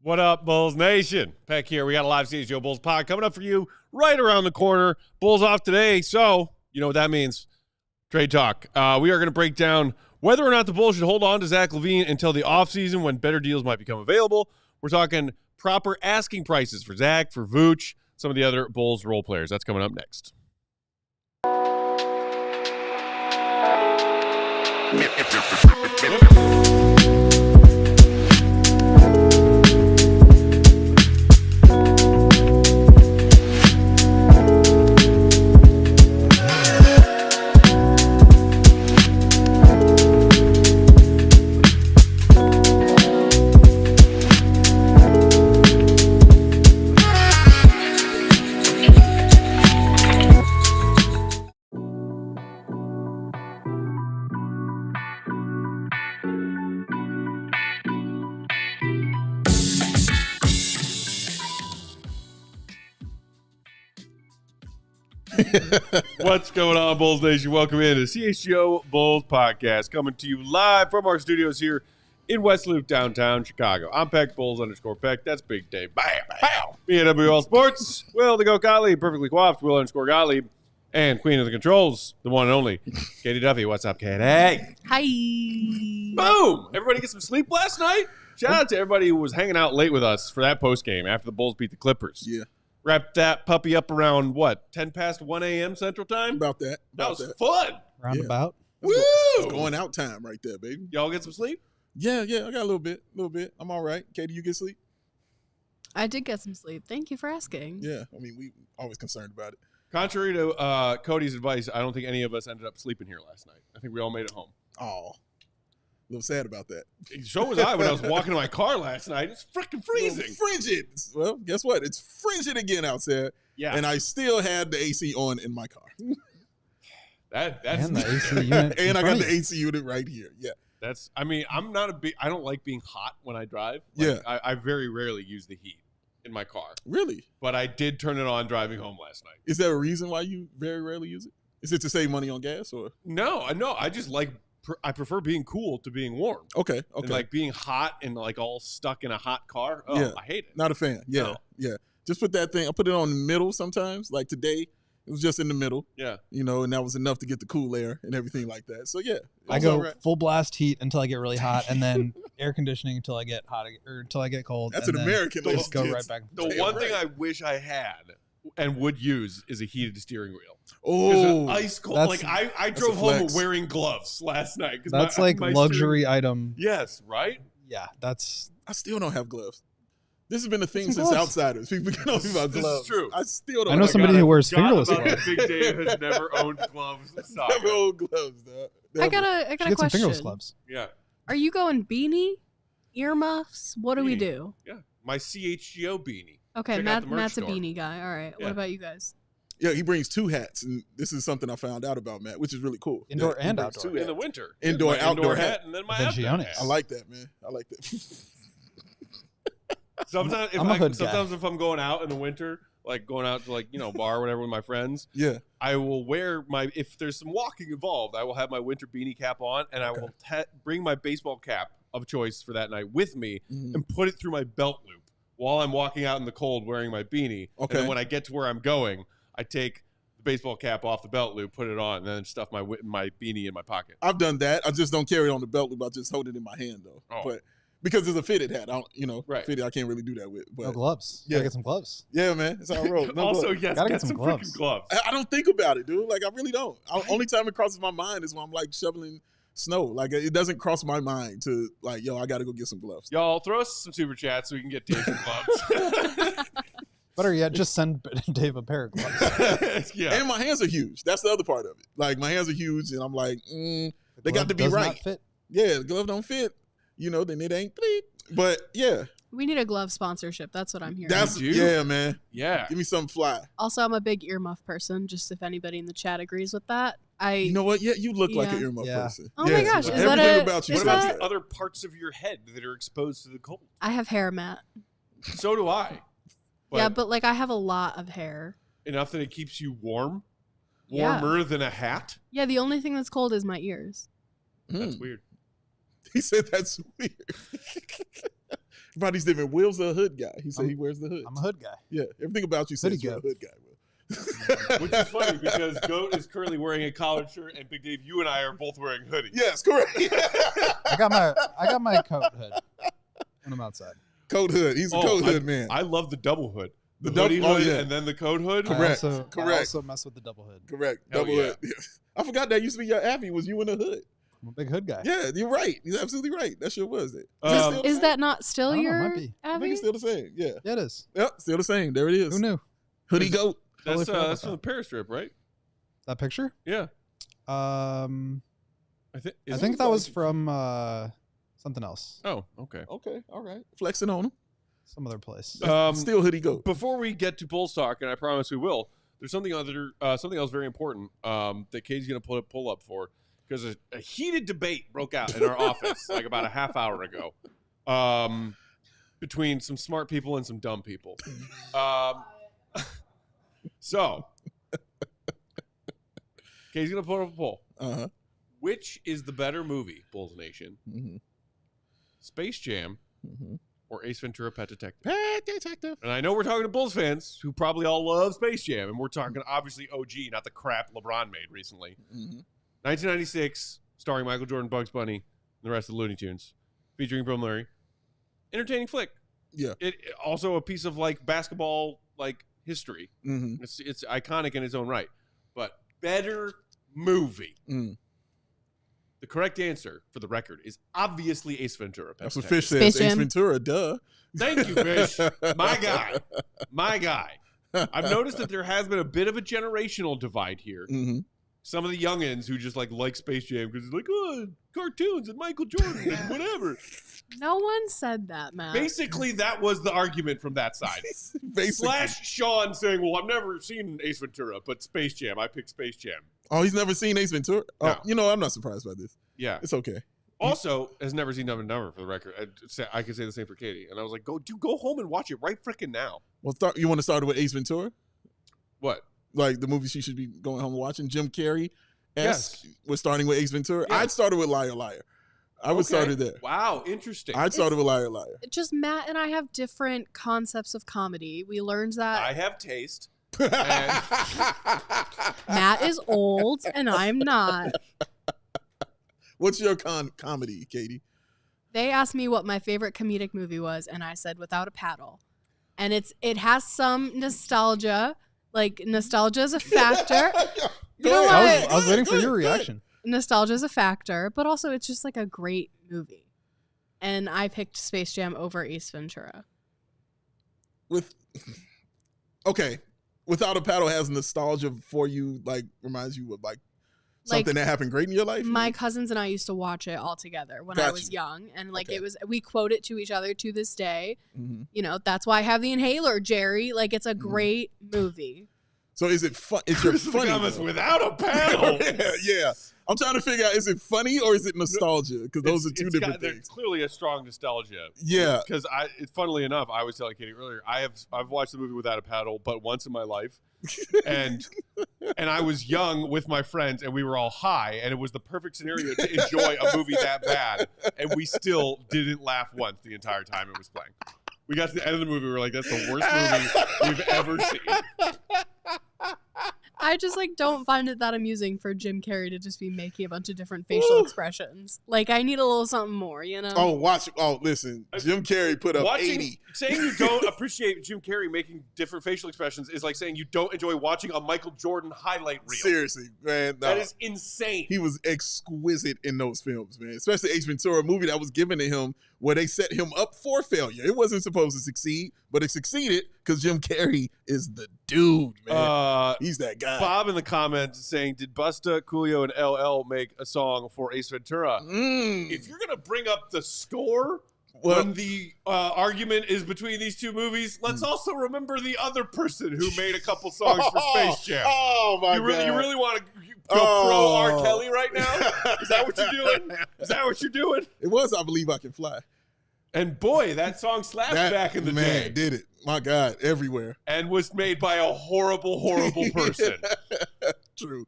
What up, Bulls Nation? Peck here. We got a live CHGO Bulls pod coming up for you right around the corner. Bulls off today, so you know what that means. Trade talk. We are going to break down whether or not the Bulls should hold on to Zach LaVine until the offseason when better deals might become available. We're talking proper asking prices for Zach, for Vooch, some of the other Bulls role players. That's coming up next. What's going on, Bulls Nation? Welcome in to CHGO Bulls Podcast, coming to you live from our studios here in West Loop, downtown Chicago. I'm Peck, Bulls_Peck. That's Big Dave. Bam, bam. Me at WL Sports. Will the Go Gottlieb, perfectly coiffed. Will_Gottlieb. And Queen of the Controls, the one and only, Katie Duffy. What's up, Katie? Hi. Boom. Everybody get some sleep last night? Shout out to everybody who was hanging out late with us for that post game after the Bulls beat the Clippers. Yeah. Wrapped that puppy up around, what, 10 past 1 a.m. Central Time? About that. That was fun. Roundabout. Woo! It's going out time right there, baby. Y'all get some sleep? Yeah, I got a little bit. I'm all right. Katie, you get sleep? I did get some sleep. Thank you for asking. Yeah, I mean, we always concerned about it. Contrary to Cody's advice, I don't think any of us ended up sleeping here last night. I think we all made it home. Oh, a little sad about that. So was I when I was walking to my car last night. It's freaking freezing. Frigid. Well, guess what? It's frigid again outside. Yeah. And I still had the AC on in my car. That's And the AC unit. And I got the AC unit right here. Yeah. I mean, I don't like being hot when I drive. Yeah. I very rarely use the heat in my car. Really? But I did turn it on driving home last night. Is there a reason why you very rarely use it? Is it to save money on gas or? No. I just I prefer being cool to being warm. Okay. And like being hot and like all stuck in a hot car. Oh, Yeah. I hate it. Not a fan. Yeah. No. Yeah. Just put that thing. I put it on the middle sometimes. Like today, it was just in the middle. Yeah. And that was enough to get the cool air and everything like that. So yeah. I go full blast heat until I get really hot, and then air conditioning until I get hot or until I get cold. That's and an then American. just go right back. The one thing I wish I had and would use is a heated steering wheel. Oh, Ice cold. Like I drove home wearing gloves last night. That's like luxury item. Yes, right? Yeah, that's. I still don't have gloves. This has been a thing since Outsiders. People can know about gloves. This is true. I still don't. I know somebody who wears fingerless gloves. Big Dave has never owned gloves. Never owned gloves. I got a Get some question. fingerless gloves. Yeah. Are you going beanie, earmuffs? What do we Beanie. do? Yeah. My CHGO beanie. Okay, Check out the merch Matt's a store. beanie guy. All right. Yeah. What about you guys? Yeah, he brings 2 hats, and this is something I found out about Matt, which is really cool. Indoor That he and brings outdoor. 2 In the hats. winter. Indoor, My outdoor hat hat. and then my Veggionics. outdoor hat. I like that, man. I like that. Sometimes I'm a hood guy. if I'm going out in the winter, like going out to bar or whatever with my friends, Yeah. I will wear if there's some walking involved, I will have my winter beanie cap on, and I will bring my baseball cap of choice for that night with me and put it through my belt loop while I'm walking out in the cold wearing my beanie. Okay. And then when I get to where I'm going, I take the baseball cap off the belt loop, put it on, and then stuff my beanie in my pocket. I've done that. I just don't carry it on the belt loop. I just hold it in my hand, though. Oh. But because it's a fitted hat, I don't, Right. fitted, I can't really do that with. But No gloves. Yeah. Yeah, get some gloves. yeah, man, it's how I roll. No Also, gloves. yes, Gotta get get some some freaking gloves. gloves. I don't think about it, dude. Like, I really don't. Only time it crosses my mind is when I'm like shoveling snow. Like, it doesn't cross my mind to like, yo, I got to go get some gloves. Y'all throw us some super chats so we can get Dave some gloves. Better yet, just send Dave a pair of gloves. Yeah. And my hands are huge. That's the other part of it. Like, my hands are huge, and I'm like, they got Glove to be does right. not fit. Yeah, the glove don't fit. Then it ain't. But yeah, We need a glove sponsorship. That's what I'm hearing. that's You do? yeah, man. Yeah. Give me something fly. Also, I'm a big earmuff person. Just if anybody in the chat agrees with that, You know what? Yeah, you look like an Yeah. earmuff Yeah. person. Oh my Yes, gosh, is everything that about you is What about that- the other parts of your head that are exposed to the cold? I have hair, Matt. So do I. Yeah, but like I have a lot of hair. enough that it keeps you warm? Yeah. Warmer than a hat? Yeah, the only thing that's cold is my ears. That's weird. He said that's weird. Everybody's different. Will's a hood guy. He said he wears the hood. I'm a hood guy. Yeah, everything about you says you're a hood guy, Will. Which is funny because Goat is currently wearing a collared shirt, and Big Dave, you and I are both wearing hoodies. Yes, correct. I got my coat hood when I'm outside. Coat hood. He's a coat hood man. I love the double hood. The double- hoodie oh, hood yeah. and then the coat hood. Correct. I Correct. also mess with the double hood. Correct. Hell Double yeah. hood. Yeah. I forgot that used to be your Abby. Was you in the hood? I'm a big hood guy. Yeah, you're right. You're absolutely right. That sure was it. Is that not still I don't know, your might be. I think Abby? it's still the same. Yeah. Yeah, it is. Yep. Still the same. There it is. Who knew? Hoodie goat. That's Totally forgot that's from the about Paris trip, right? That picture? Yeah. I think that was from something else. Oh, okay. Okay. All right. Flexing on him. Some other place. Still hoodie goat. Before we get to Bulls talk, and I promise we will, there's something else very important that Katie's going to pull up for, because a heated debate broke out in our office like about a half hour ago between some smart people and some dumb people. So, Katie's going to put up a poll. Uh-huh. Which is the better movie, Bulls Nation? Mm-hmm. Space Jam Mm-hmm. or Ace Ventura: Pet Detective? Pet Detective. And I know we're talking to Bulls fans who probably all love Space Jam, and we're talking obviously OG, not the crap LeBron made recently. Mm-hmm. 1996, starring Michael Jordan, Bugs Bunny, and the rest of the Looney Tunes, featuring Bill Murray. Entertaining flick. Yeah. It also a piece of like basketball like history. Mm-hmm. It's iconic in its own right. But better movie. Mm. The correct answer, for the record, is obviously Ace Ventura. Pet That's what Detective. Fish says. Space Ace Jam. Ventura, duh. Thank you, Fish. My guy. My guy. I've noticed that there has been a bit of a generational divide here. Mm-hmm. Some of the youngins who just like Space Jam because it's like, oh, cartoons and Michael Jordan and whatever. No one said that, Matt. Basically, that was the argument from that side. Slash Sean saying, well, I've never seen Ace Ventura, but Space Jam. I picked Space Jam. Oh, he's never seen Ace Ventura? No. Oh, I'm not surprised by this. Yeah. It's okay. Also, has never seen Dumb and Dumber, for the record. I can say the same for Katie. And I was like, go home and watch it right frickin' now. Well, you want to start with Ace Ventura? What? Like the movie she should be going home and watching? Jim Carrey? Yes. We're starting with Ace Ventura? Yes. I'd started with Liar Liar. I would started there. Wow, interesting. I'd started with Liar Liar. Just Matt and I have different concepts of comedy. We learned that I have taste. Matt is old and I'm not. What's your comedy, Katie? They asked me what my favorite comedic movie was, and I said Without a Paddle. And it has some nostalgia. Like, nostalgia is a factor. You know what? I was waiting for your reaction. Nostalgia is a factor, but also it's just like a great movie. And I picked Space Jam over Ace Ventura. Okay, Without a Paddle has nostalgia for you, like reminds you of like something that happened great in your life. My cousins and I used to watch it all together when I was young, and like we quote it to each other to this day. Mm-hmm. You know, that's why I have the inhaler, Jerry. Like, it's a great movie. So is it fun? Is it funny? Thomas Without a Paddle. Yeah. I'm trying to figure out, is it funny or is it nostalgia? Because those are two different There's things. clearly a strong nostalgia. Yeah. Because funnily enough, I was telling Katie earlier, I've watched the movie Without a Paddle but once in my life, and I was young with my friends and we were all high, and it was the perfect scenario to enjoy a movie that bad, and we still didn't laugh once the entire time it was playing. We got to the end of the movie, we were like, that's the worst movie we've ever seen. I just like don't find it that amusing for Jim Carrey to just be making a bunch of different facial expressions. Like, I need a little something more, you know? Listen, Jim Carrey put up 80. Saying you don't appreciate Jim Carrey making different facial expressions is like saying you don't enjoy watching a Michael Jordan highlight reel. Seriously, man. No. That is insane. He was exquisite in those films, man. Especially Ace Ventura, a movie that was given to him where they set him up for failure. It wasn't supposed to succeed, but it succeeded because Jim Carrey is the dude, man. He's that guy. Bob in the comments saying, did Busta, Coolio, and LL make a song for Ace Ventura? If you're going to bring up the score when the argument is between these two movies, let's also remember the other person who made a couple songs for Space Jam. Oh, my God. You really want to go pro R. Kelly right now? Is that what you're doing? Is that what you're doing? It was I Believe I Can Fly. And boy, that song slapped back in the day. Man, did it. My God, everywhere. And was made by a horrible, horrible person. True.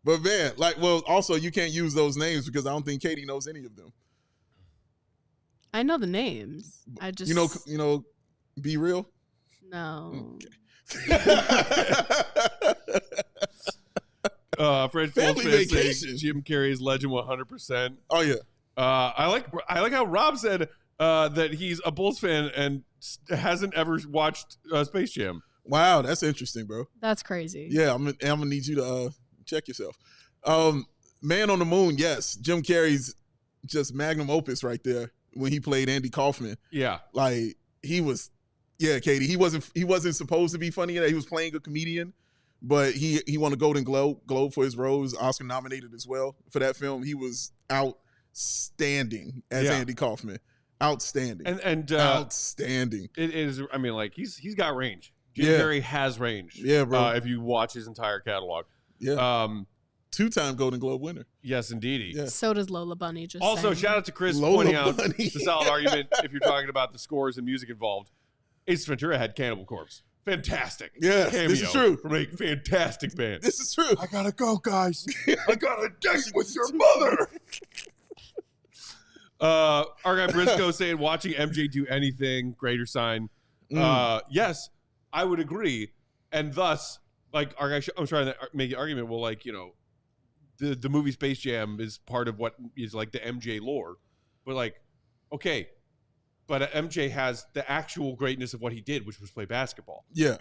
But man, also you can't use those names because I don't think Katie knows any of them. I know the names. I just You know, Be Real. no. Fred Family Goldschmidt Vacation. saying Jim Carrey's legend 100%. Oh yeah. I like how Rob said that he's a Bulls fan and hasn't ever watched Space Jam. Wow, that's interesting, bro. That's crazy. Yeah, I'm gonna need you to check yourself. Man on the Moon, yes. Jim Carrey's just magnum opus right there when he played Andy Kaufman. Yeah. Like he was, yeah, Katie. He wasn't supposed to be funny in that. He was playing a comedian, but he won a Golden Globe for his role. He was Oscar nominated as well for that film. He was outstanding as Andy Kaufman. Outstanding. And outstanding. It is. I mean, like he's got range. Jim Carrey has range. Yeah, bro. If you watch his entire catalog. Yeah. 2-time Golden Globe winner. Yes, indeedy. Yeah. So does Lola Bunny. Just Also, saying. shout out to Chris Lola pointing out Bunny. the solid argument if you're talking about the scores and music involved. Ace Ventura had Cannibal Corpse. Fantastic. Yes, this is true. From a fantastic band. This is true. I gotta go, guys. I got a date with your mother. Our guy Briscoe saying watching MJ do anything, greater sign. Yes, I would agree. And thus, like our guy, I'm trying to make the argument. Well, like, you know, the movie Space Jam is part of what is like the MJ lore. But like, okay, but MJ has the actual greatness of what he did, which was play basketball. Yeah.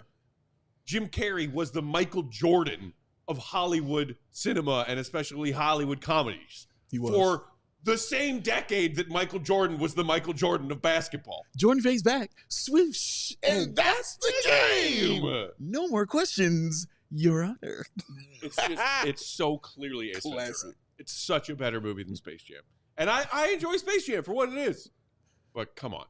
Jim Carrey was the Michael Jordan of Hollywood cinema and especially Hollywood comedies. He was. For the same decade that Michael Jordan was the Michael Jordan of basketball. Jordan fades back. Swoosh. And that's the game. No more questions, Your Honor. It's so clearly a Classic. Ventura. It's such a better movie than Space Jam. And I enjoy Space Jam for what it is. But come on.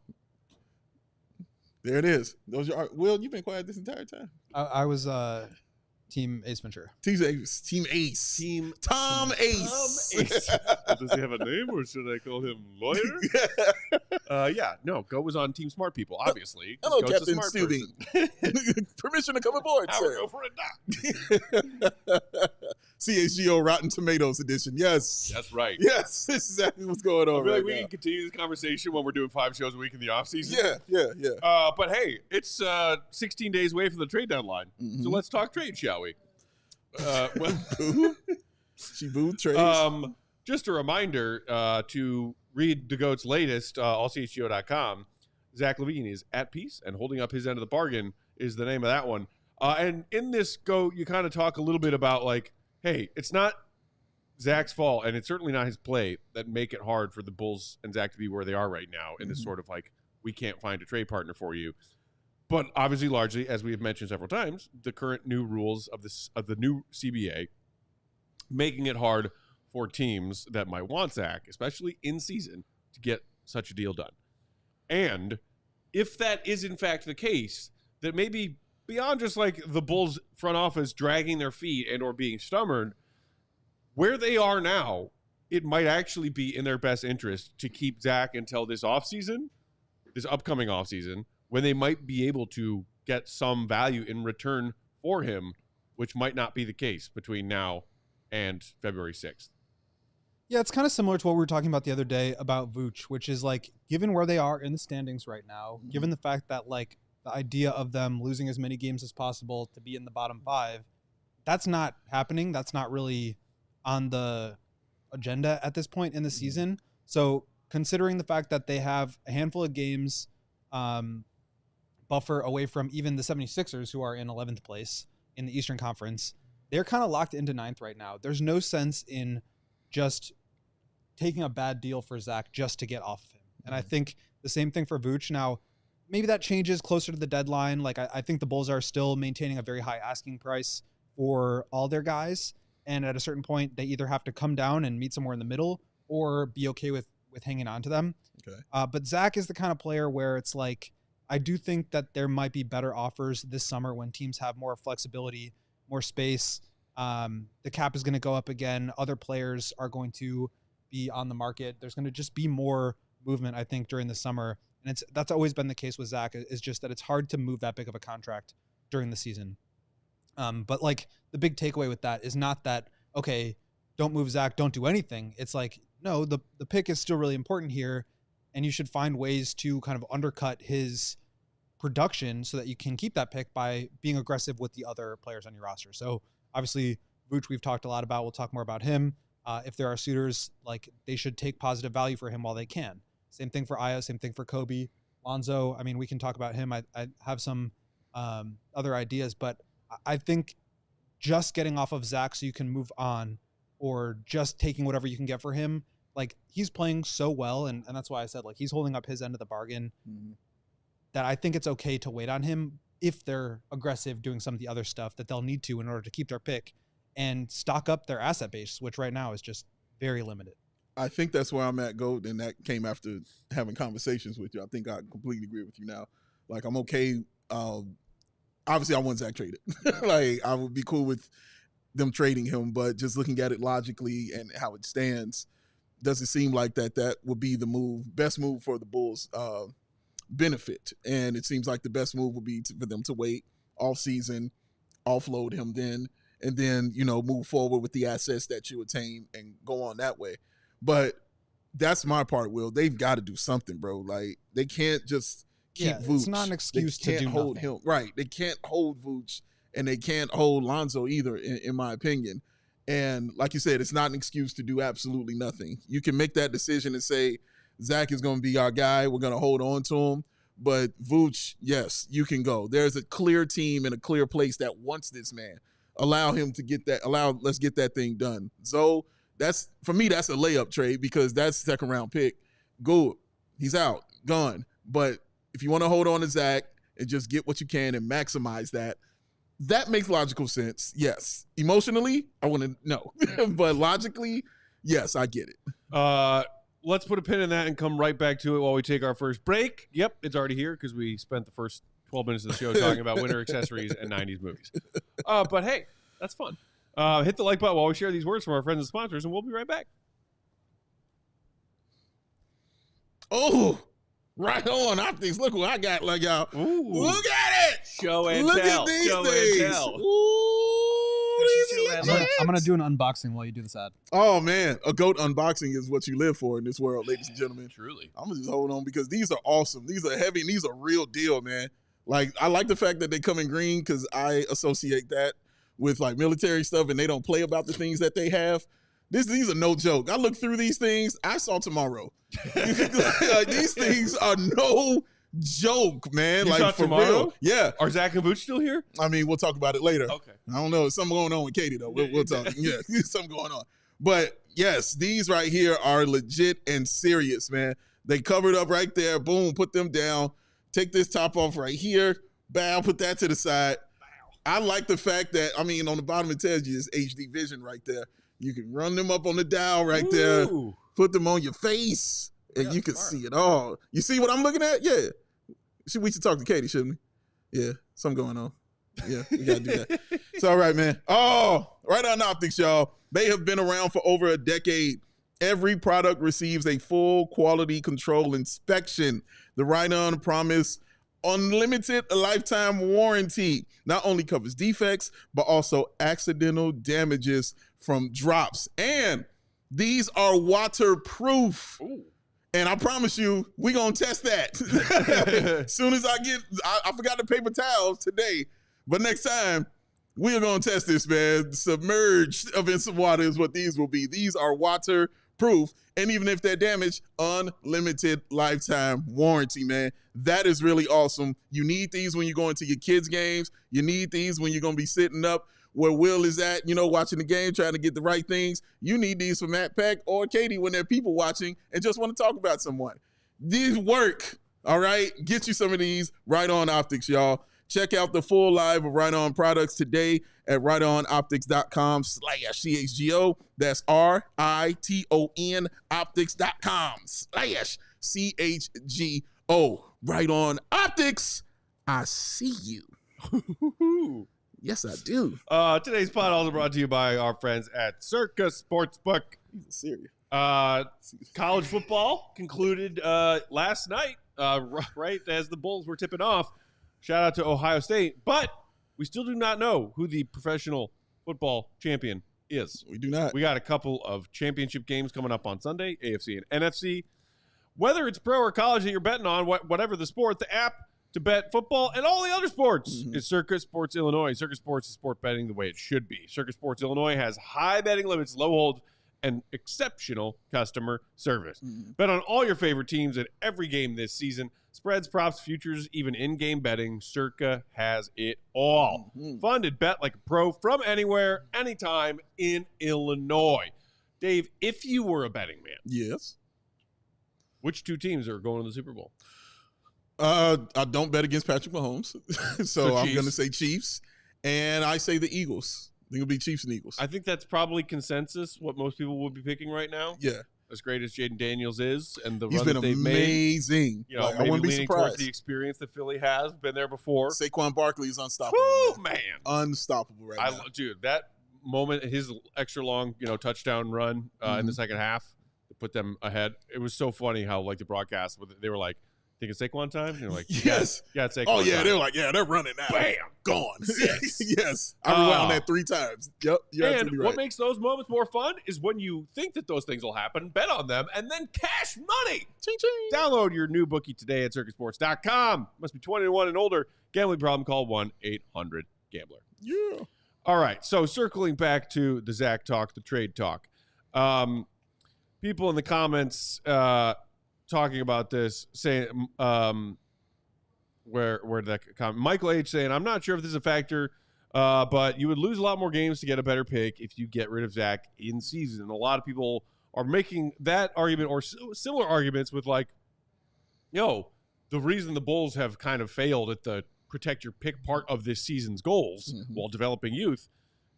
There it is. Those are Will, you've been quiet this entire time. I was Team Ace Ventura. Team Ace. Tom Ace. Does he have a name or should I call him Lawyer? No, Go was on Team Smart People, obviously. Hello, Go's Captain a smart Stubing. Permission to come aboard, Now sir. we're go for a doc. CHGO Rotten Tomatoes edition. Yes. That's right. Yes, this is exactly what's going I on feel right like we now. can continue this conversation when we're doing 5 shows a week in the offseason. Yeah. But hey, it's 16 days away from the trade deadline. Mhm. So let's talk trade, shall we? She booed trades. Just a reminder to read the GOAT's latest, allchgo.com. Zach LaVine is at peace and holding up his end of the bargain is the name of that one. And in this GOAT, you kind of talk a little bit about like, hey, it's not Zach's fault, and it's certainly not his play that make it hard for the Bulls and Zach to be where they are right now in this sort of like, we can't find a trade partner for you. But obviously, largely, as we have mentioned several times, the current new rules of the new CBA making it hard for teams that might want Zach, especially in season, to get such a deal done. And if that is in fact the case, that maybe beyond just like the Bulls front office dragging their feet and or being stubborn, where they are now, it might actually be in their best interest to keep Zach until this offseason, this upcoming offseason, when they might be able to get some value in return for him, which might not be the case between now and February 6th. Yeah, it's kind of similar to what we were talking about the other day about Vooch, which is like, given where they are in the standings right now, given the fact that like the idea of them losing as many games as possible to be in the bottom 5, that's not happening. That's not really on the agenda at this point in the season. So considering the fact that they have a handful of games buffer away from even the 76ers, who are in 11th place in the Eastern Conference, they're kind of locked into 9th right now. There's no sense in just taking a bad deal for Zach just to get off of him. And I think the same thing for Vooch. Now, maybe that changes closer to the deadline. Like, I think the Bulls are still maintaining a very high asking price for all their guys. And at a certain point, they either have to come down and meet somewhere in the middle or be okay with hanging on to them. Okay. But Zach is the kind of player where it's like, I do think that there might be better offers this summer when teams have more flexibility, more space. The cap is going to go up again. Other players are going to be on the market. There's going to just be more movement, I think, during the summer. And that's always been the case with Zach, is just that it's hard to move that big of a contract during the season. But like the big takeaway with that is not that, okay, don't move Zach, don't do anything. It's like, no, the pick is still really important here. and you should find ways to kind of undercut his production so that you can keep that pick by being aggressive with the other players on your roster. So obviously, Vooch, we've talked a lot about. We'll talk more about him. If there are suitors, like, they should take positive value for him while they can. Same thing for Aya, same thing for Coby. Lonzo, I mean, we can talk about him. I have some other ideas, but I think just getting off of Zach so you can move on, or just taking whatever you can get for him, like, he's playing so well, and that's why I said, like, he's holding up his end of the bargain, that I think it's okay to wait on him if they're aggressive doing some of the other stuff that they'll need to in order to keep their pick and stock up their asset base, which right now is just very limited. I think that's where I'm at, Goat, and that came after having conversations with you. I think I completely agree with you now. Like, I'm okay. Obviously, I want Zach traded. Like, I would be cool with them trading him, but just looking at it logically and how it stands, doesn't seem like that would be the best move for the Bulls' benefit. And it seems like the best move would be for them to wait offseason, offload him then, and then, move forward with the assets that you attain and go on that way. But that's my part, Will. They've got to do something, bro. Like, they can't just keep Vooch. It's not an excuse to do hold nothing. him. Right. They can't hold Vooch, and they can't hold Lonzo either, in my opinion. And like you said, it's not an excuse to do absolutely nothing. You can make that decision and say, Zach is going to be our guy. We're going to hold on to him. But Vooch, yes, you can go. There's a clear team and a clear place that wants this man. Allow him to get that. Let's get that thing done. So for me, that's a layup trade, because that's second round pick. Good. He's out. Gone. But if you want to hold on to Zach and just get what you can and maximize that makes logical sense. Yes. Emotionally, I want to know. But logically, yes, I get it. Let's put a pin in that and come right back to it while we take our first break. Yep, it's already here because we spent the first 12 minutes of the show talking about winter accessories and 90s movies. But hey, that's fun. Hit the like button while we share these words from our friends and sponsors, and we'll be right back. Oh, right on, optics. Look what I got, like, y'all. Ooh. Look at it. Show and Look tell. at these Show things. and tell. Ooh, these I'm legends. I'm going to do an unboxing while you do this ad. Oh, man. A GOAT unboxing is what you live for in this world, ladies and gentlemen. Truly. I'm going to just hold on, because these are awesome. These are heavy, and these are real deal, man. Like, I like the fact that they come in green, because I associate that with, like, military stuff, and they don't play about the things that they have. These are no joke. I looked through these things. I saw tomorrow. Like, these things are no joke, man. You like, saw for tomorrow? real. Yeah. Are Zach and Vooch still here? I mean, we'll talk about it later. Okay. I don't know. There's something going on with Katie, though. We'll talk. Yeah, there's something going on. But, yes, these right here are legit and serious, man. They covered up right there. Boom, put them down. Take this top off right here. Bow, put that to the side. I like the fact that, I mean, on the bottom it tells you it's HD vision right there. You can run them up on the dial right there, Ooh. put them on your face, and you can see it all. You see what I'm looking at? Yeah. We should talk to Katie, shouldn't we? Yeah, something going on. Yeah, we got to do that. It's all right, man. Oh, right on optics, y'all. They have been around for over a decade. Every product receives a full quality control inspection. The Right On Promise unlimited lifetime warranty not only covers defects, but also accidental damages from drops. And these are waterproof. Ooh. And I promise you, we're going to test that. As soon as I forgot the paper towels today, but next time, we are going to test this, man. Submerged in some water is what these will be. These are waterproof. And even if they're damaged, unlimited lifetime warranty, man. That is really awesome. You need these when you go into your kids' games. You need these when you're going to be sitting up where Will is at, watching the game, trying to get the right things. You need these for Matt, Peck, or Katie when there are people watching and just want to talk about someone. These work, all right? Get you some of these Right On Optics, y'all. Check out the full live of Right On products today at rightonoptics.com/CHGO. That's RITON optics.com/CHGO. Right On Optics. I see you. Yes, I do. Today's pod also brought to you by our friends at Circus Sportsbook. He's serious. College football concluded last night, right as the Bulls were tipping off. Shout out to Ohio State. But we still do not know who the professional football champion is. We do not. We got a couple of championship games coming up on Sunday, AFC and NFC. Whether it's pro or college that you're betting on, whatever the sport, the app to bet football and all the other sports is Circa Sports Illinois. Circa Sports is sport betting the way it should be. Circa Sports Illinois has high betting limits, low holds, and exceptional customer service. Bet on all your favorite teams at every game this season. Spreads, props, futures, even in-game betting. Circa has it all. Funded bet like a pro from anywhere, anytime in Illinois. Dave, if you were a betting man, Yes. which two teams are going to the Super Bowl? I don't bet against Patrick Mahomes, so I'm Chiefs. going to say Chiefs, and I say the Eagles. I think it'll be Chiefs and Eagles. I think that's probably consensus, what most people would be picking right now. Yeah. As great as Jaden Daniels is and the He's run been that they've made. amazing. You know, Like, I maybe wouldn't be leaning towards surprised. the experience that Philly has. Been there before. Saquon Barkley is unstoppable. Woo, man. Unstoppable right now. Dude, that moment, his extra long, touchdown run in the second half to put them ahead. It was so funny how, like, the broadcast, they were like, think it's Saquon time? And you're like, Yes. Yeah, it's Saquon Oh, yeah, time. they're like, yeah, they're running now. Bam. Gone. Yes. Yes. I rewound that 3 times. Yep, you're And absolutely right. what makes those moments more fun is when you think that those things will happen, bet on them, and then cash money. Ching, ching. Download your new bookie today at circusports.com. Must be 21 and older. Gambling problem, call 1-800-GAMBLER. Yeah. All right, so circling back to the Zach talk, the trade talk. People in the comments talking about this, saying, where did that comment? Michael H. saying, I'm not sure if this is a factor, but you would lose a lot more games to get a better pick if you get rid of Zach in season. And a lot of people are making that argument or similar arguments with like, the reason the Bulls have kind of failed at the protect your pick part of this season's goals while developing youth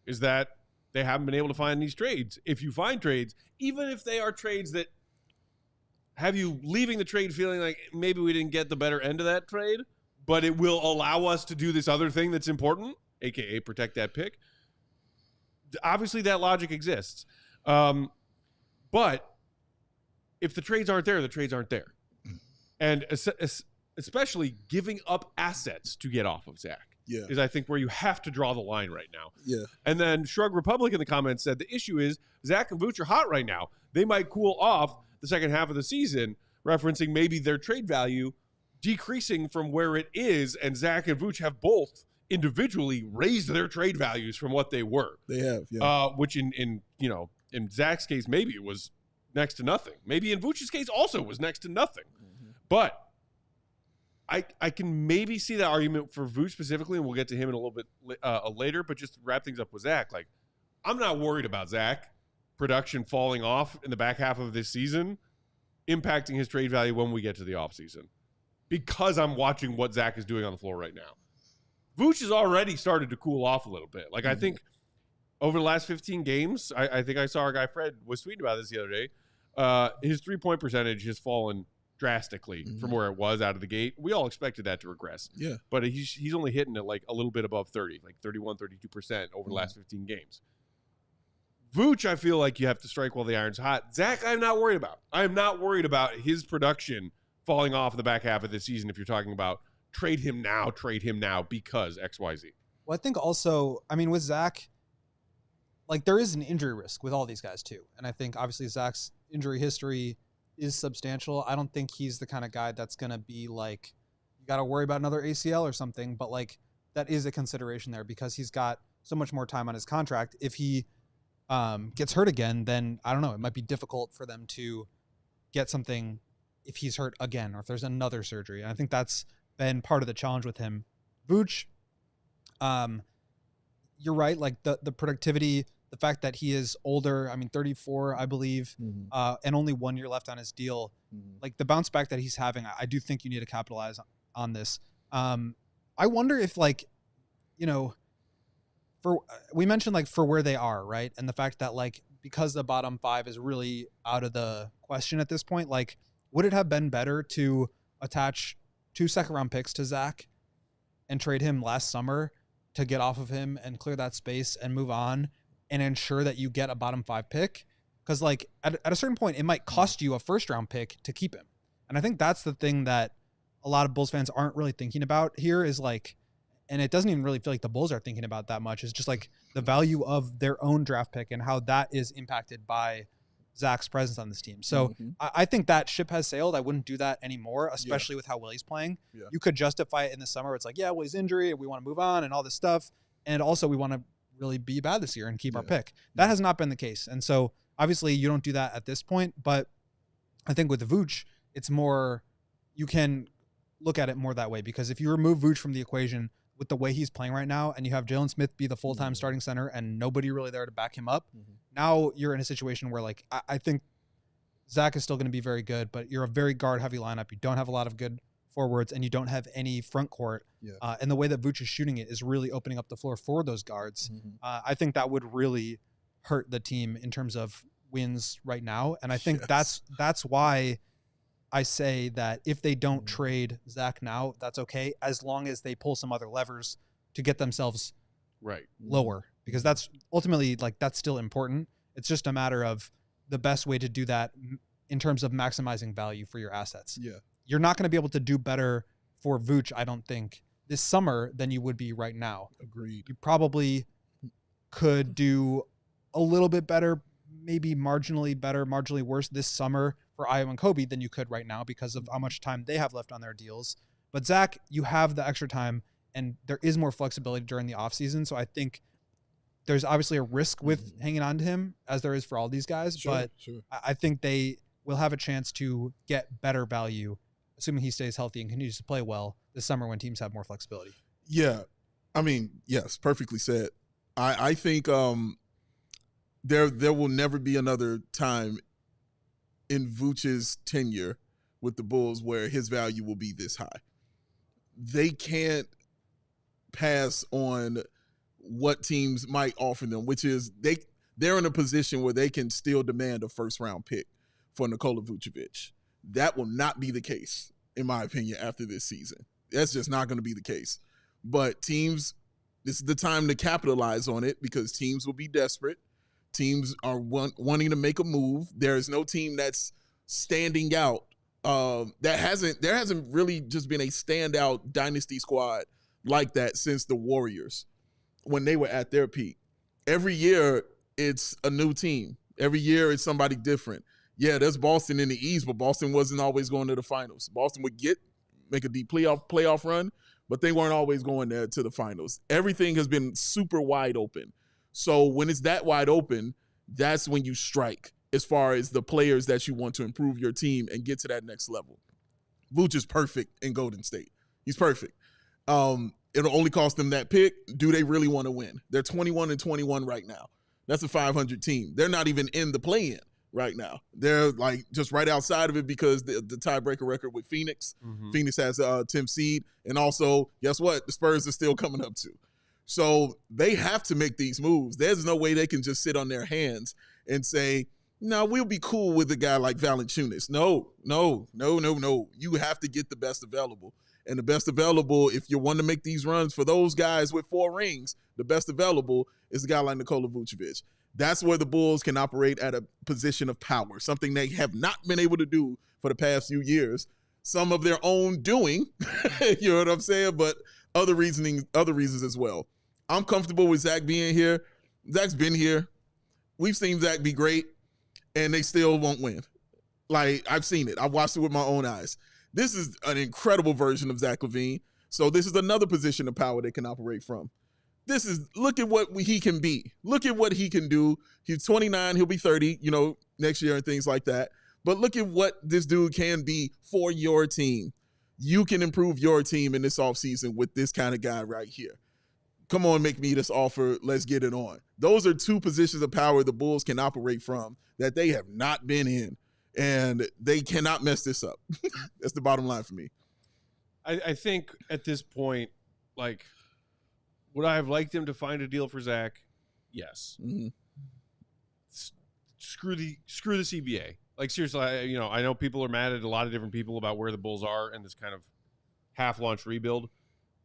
is that they haven't been able to find these trades. If you find trades, even if they are trades that have you leaving the trade feeling like maybe we didn't get the better end of that trade, but it will allow us to do this other thing that's important, aka protect that pick. Obviously, that logic exists. But if the trades aren't there, the trades aren't there. And especially giving up assets to get off of Zach is, I think, where you have to draw the line right now. Yeah. And then Shrug Republic in the comments said the issue is Zach and Vooch are hot right now. They might cool off the second half of the season, referencing maybe their trade value decreasing from where it is, and Zach and Vooch have both individually raised their trade values from what they were. They have, yeah. Which in Zach's case, maybe it was next to nothing. Maybe in Vooch's case also was next to nothing. But I can maybe see that argument for Vooch specifically, and we'll get to him in a little bit later, but just to wrap things up with Zach, like, I'm not worried about Zach production falling off in the back half of this season, impacting his trade value when we get to the offseason, because I'm watching what Zach is doing on the floor right now. Vooch has already started to cool off a little bit. Like, I think over the last 15 games, I think I saw our guy Fred was tweeting about this the other day. His three-point percentage has fallen drastically from where it was out of the gate. We all expected that to regress. Yeah. But he's only hitting it like a little bit above 30, like 31, 32% over the last 15 games. Vooch, I feel like you have to strike while the iron's hot. Zach, I'm not worried about. I am not worried about his production falling off in the back half of the season if you're talking about trade him now because XYZ. Well, I think also, with Zach, like, there is an injury risk with all these guys too. And I think obviously Zach's injury history is substantial. I don't think he's the kind of guy that's going to be like, you got to worry about another ACL or something, but like that is a consideration there because he's got so much more time on his contract. If he gets hurt again, then I don't know, it might be difficult for them to get something if he's hurt again or if there's another surgery. And I think that's been part of the challenge with him. Vooch, you're right. Like the productivity, the fact that he is older, 34, I believe, and only 1 year left on his deal. Like the bounce back that he's having, I do think you need to capitalize on this. I wonder if we mentioned for where they are, right? And the fact that because the bottom 5 is really out of the question at this point, would it have been better to attach 2 second-round picks to Zach and trade him last summer to get off of him and clear that space and move on and ensure that you get a bottom 5 pick? Because at a certain point, it might cost you a first-round pick to keep him. And I think that's the thing that a lot of Bulls fans aren't really thinking about here is and it doesn't even really feel like the Bulls are thinking about that much. It's just the value of their own draft pick and how that is impacted by Zach's presence on this team. So I think that ship has sailed. I wouldn't do that anymore, especially with how Willie's playing. Yeah. You could justify it in the summer. It's like, yeah, Willie's injury, and we want to move on and all this stuff. And also we want to really be bad this year and keep our pick. That has not been the case. And so obviously you don't do that at this point, but I think with Vooch, it's more, you can look at it more that way, because if you remove Vooch from the equation with the way he's playing right now, and you have Jalen Smith be the full-time starting center and nobody really there to back him up, now you're in a situation where, like, I think Zach is still going to be very good, but you're a very guard-heavy lineup. You don't have a lot of good forwards, and you don't have any front court. And the way that Vooch is shooting it is really opening up the floor for those guards. I think that would really hurt the team in terms of wins right now. And I think that's why I say that if they don't trade Zach now, that's okay, as long as they pull some other levers to get themselves lower, because that's ultimately, like, that's still important. It's just a matter of the best way to do that in terms of maximizing value for your assets. You're not going to be able to do better for Vooch, I don't think, this summer than you would be right now. Agreed. You probably could do a little bit better, maybe marginally better, marginally worse this summer for Ayo and Coby than you could right now, because of how much time they have left on their deals. But Zach, you have the extra time, and there is more flexibility during the offseason. So I think there's obviously a risk with hanging on to him, as there is for all these guys. But I think they will have a chance to get better value, assuming he stays healthy and continues to play well this summer when teams have more flexibility. Yeah. I mean, yes, perfectly said. I think there will never be another time in Vooch's tenure with the Bulls where his value will be this high. They can't pass on what teams might offer them, which is they're in a position where they can still demand a first-round pick for Nikola Vucevic. That will not be the case, in my opinion, after this season. That's just not going to be the case. But teams, this is the time to capitalize on it, because teams will be desperate. Teams are wanting to make a move. There is no team that's standing out. There hasn't really just been a standout dynasty squad like that since the Warriors when they were at their peak. Every year it's a new team. Every year it's somebody different. Yeah, there's Boston in the East, but Boston wasn't always going to the finals. Boston would make a deep playoff run, but they weren't always going there to the finals. Everything has been super wide open. So when it's that wide open, that's when you strike as far as the players that you want to improve your team and get to that next level. Vooch is perfect in Golden State. He's perfect. It'll only cost them that pick. Do they really want to win? They're 21-21 right now. That's a 500 team. They're not even in the play-in right now. They're like just right outside of it because the tiebreaker record with Phoenix. Phoenix has 10th seed. And also, guess what? The Spurs are still coming up too. So they have to make these moves. There's no way they can just sit on their hands and say, no, we'll be cool with a guy like Valanciunas. No. You have to get the best available. And the best available, if you want to make these runs for those guys with 4 rings, the best available is a guy like Nikola Vucevic. That's where the Bulls can operate at a position of power, something they have not been able to do for the past few years. Some of their own doing, you know what I'm saying? But other reasons as well. I'm comfortable with Zach being here. Zach's been here. We've seen Zach be great, and they still won't win. Like, I've seen it. I've watched it with my own eyes. This is an incredible version of Zach LaVine. So this is another position of power they can operate from. Look at what he can be. Look at what he can do. He's 29. He'll be 30, next year and things like that. But look at what this dude can be for your team. You can improve your team in this offseason with this kind of guy right here. Come on, make me this offer. Let's get it on. Those are 2 positions of power the Bulls can operate from that they have not been in. And they cannot mess this up. That's the bottom line for me. I think at this point, like, would I have liked him to find a deal for Zach? Yes. Screw the CBA. Like, seriously, I know people are mad at a lot of different people about where the Bulls are in this kind of half-launch rebuild.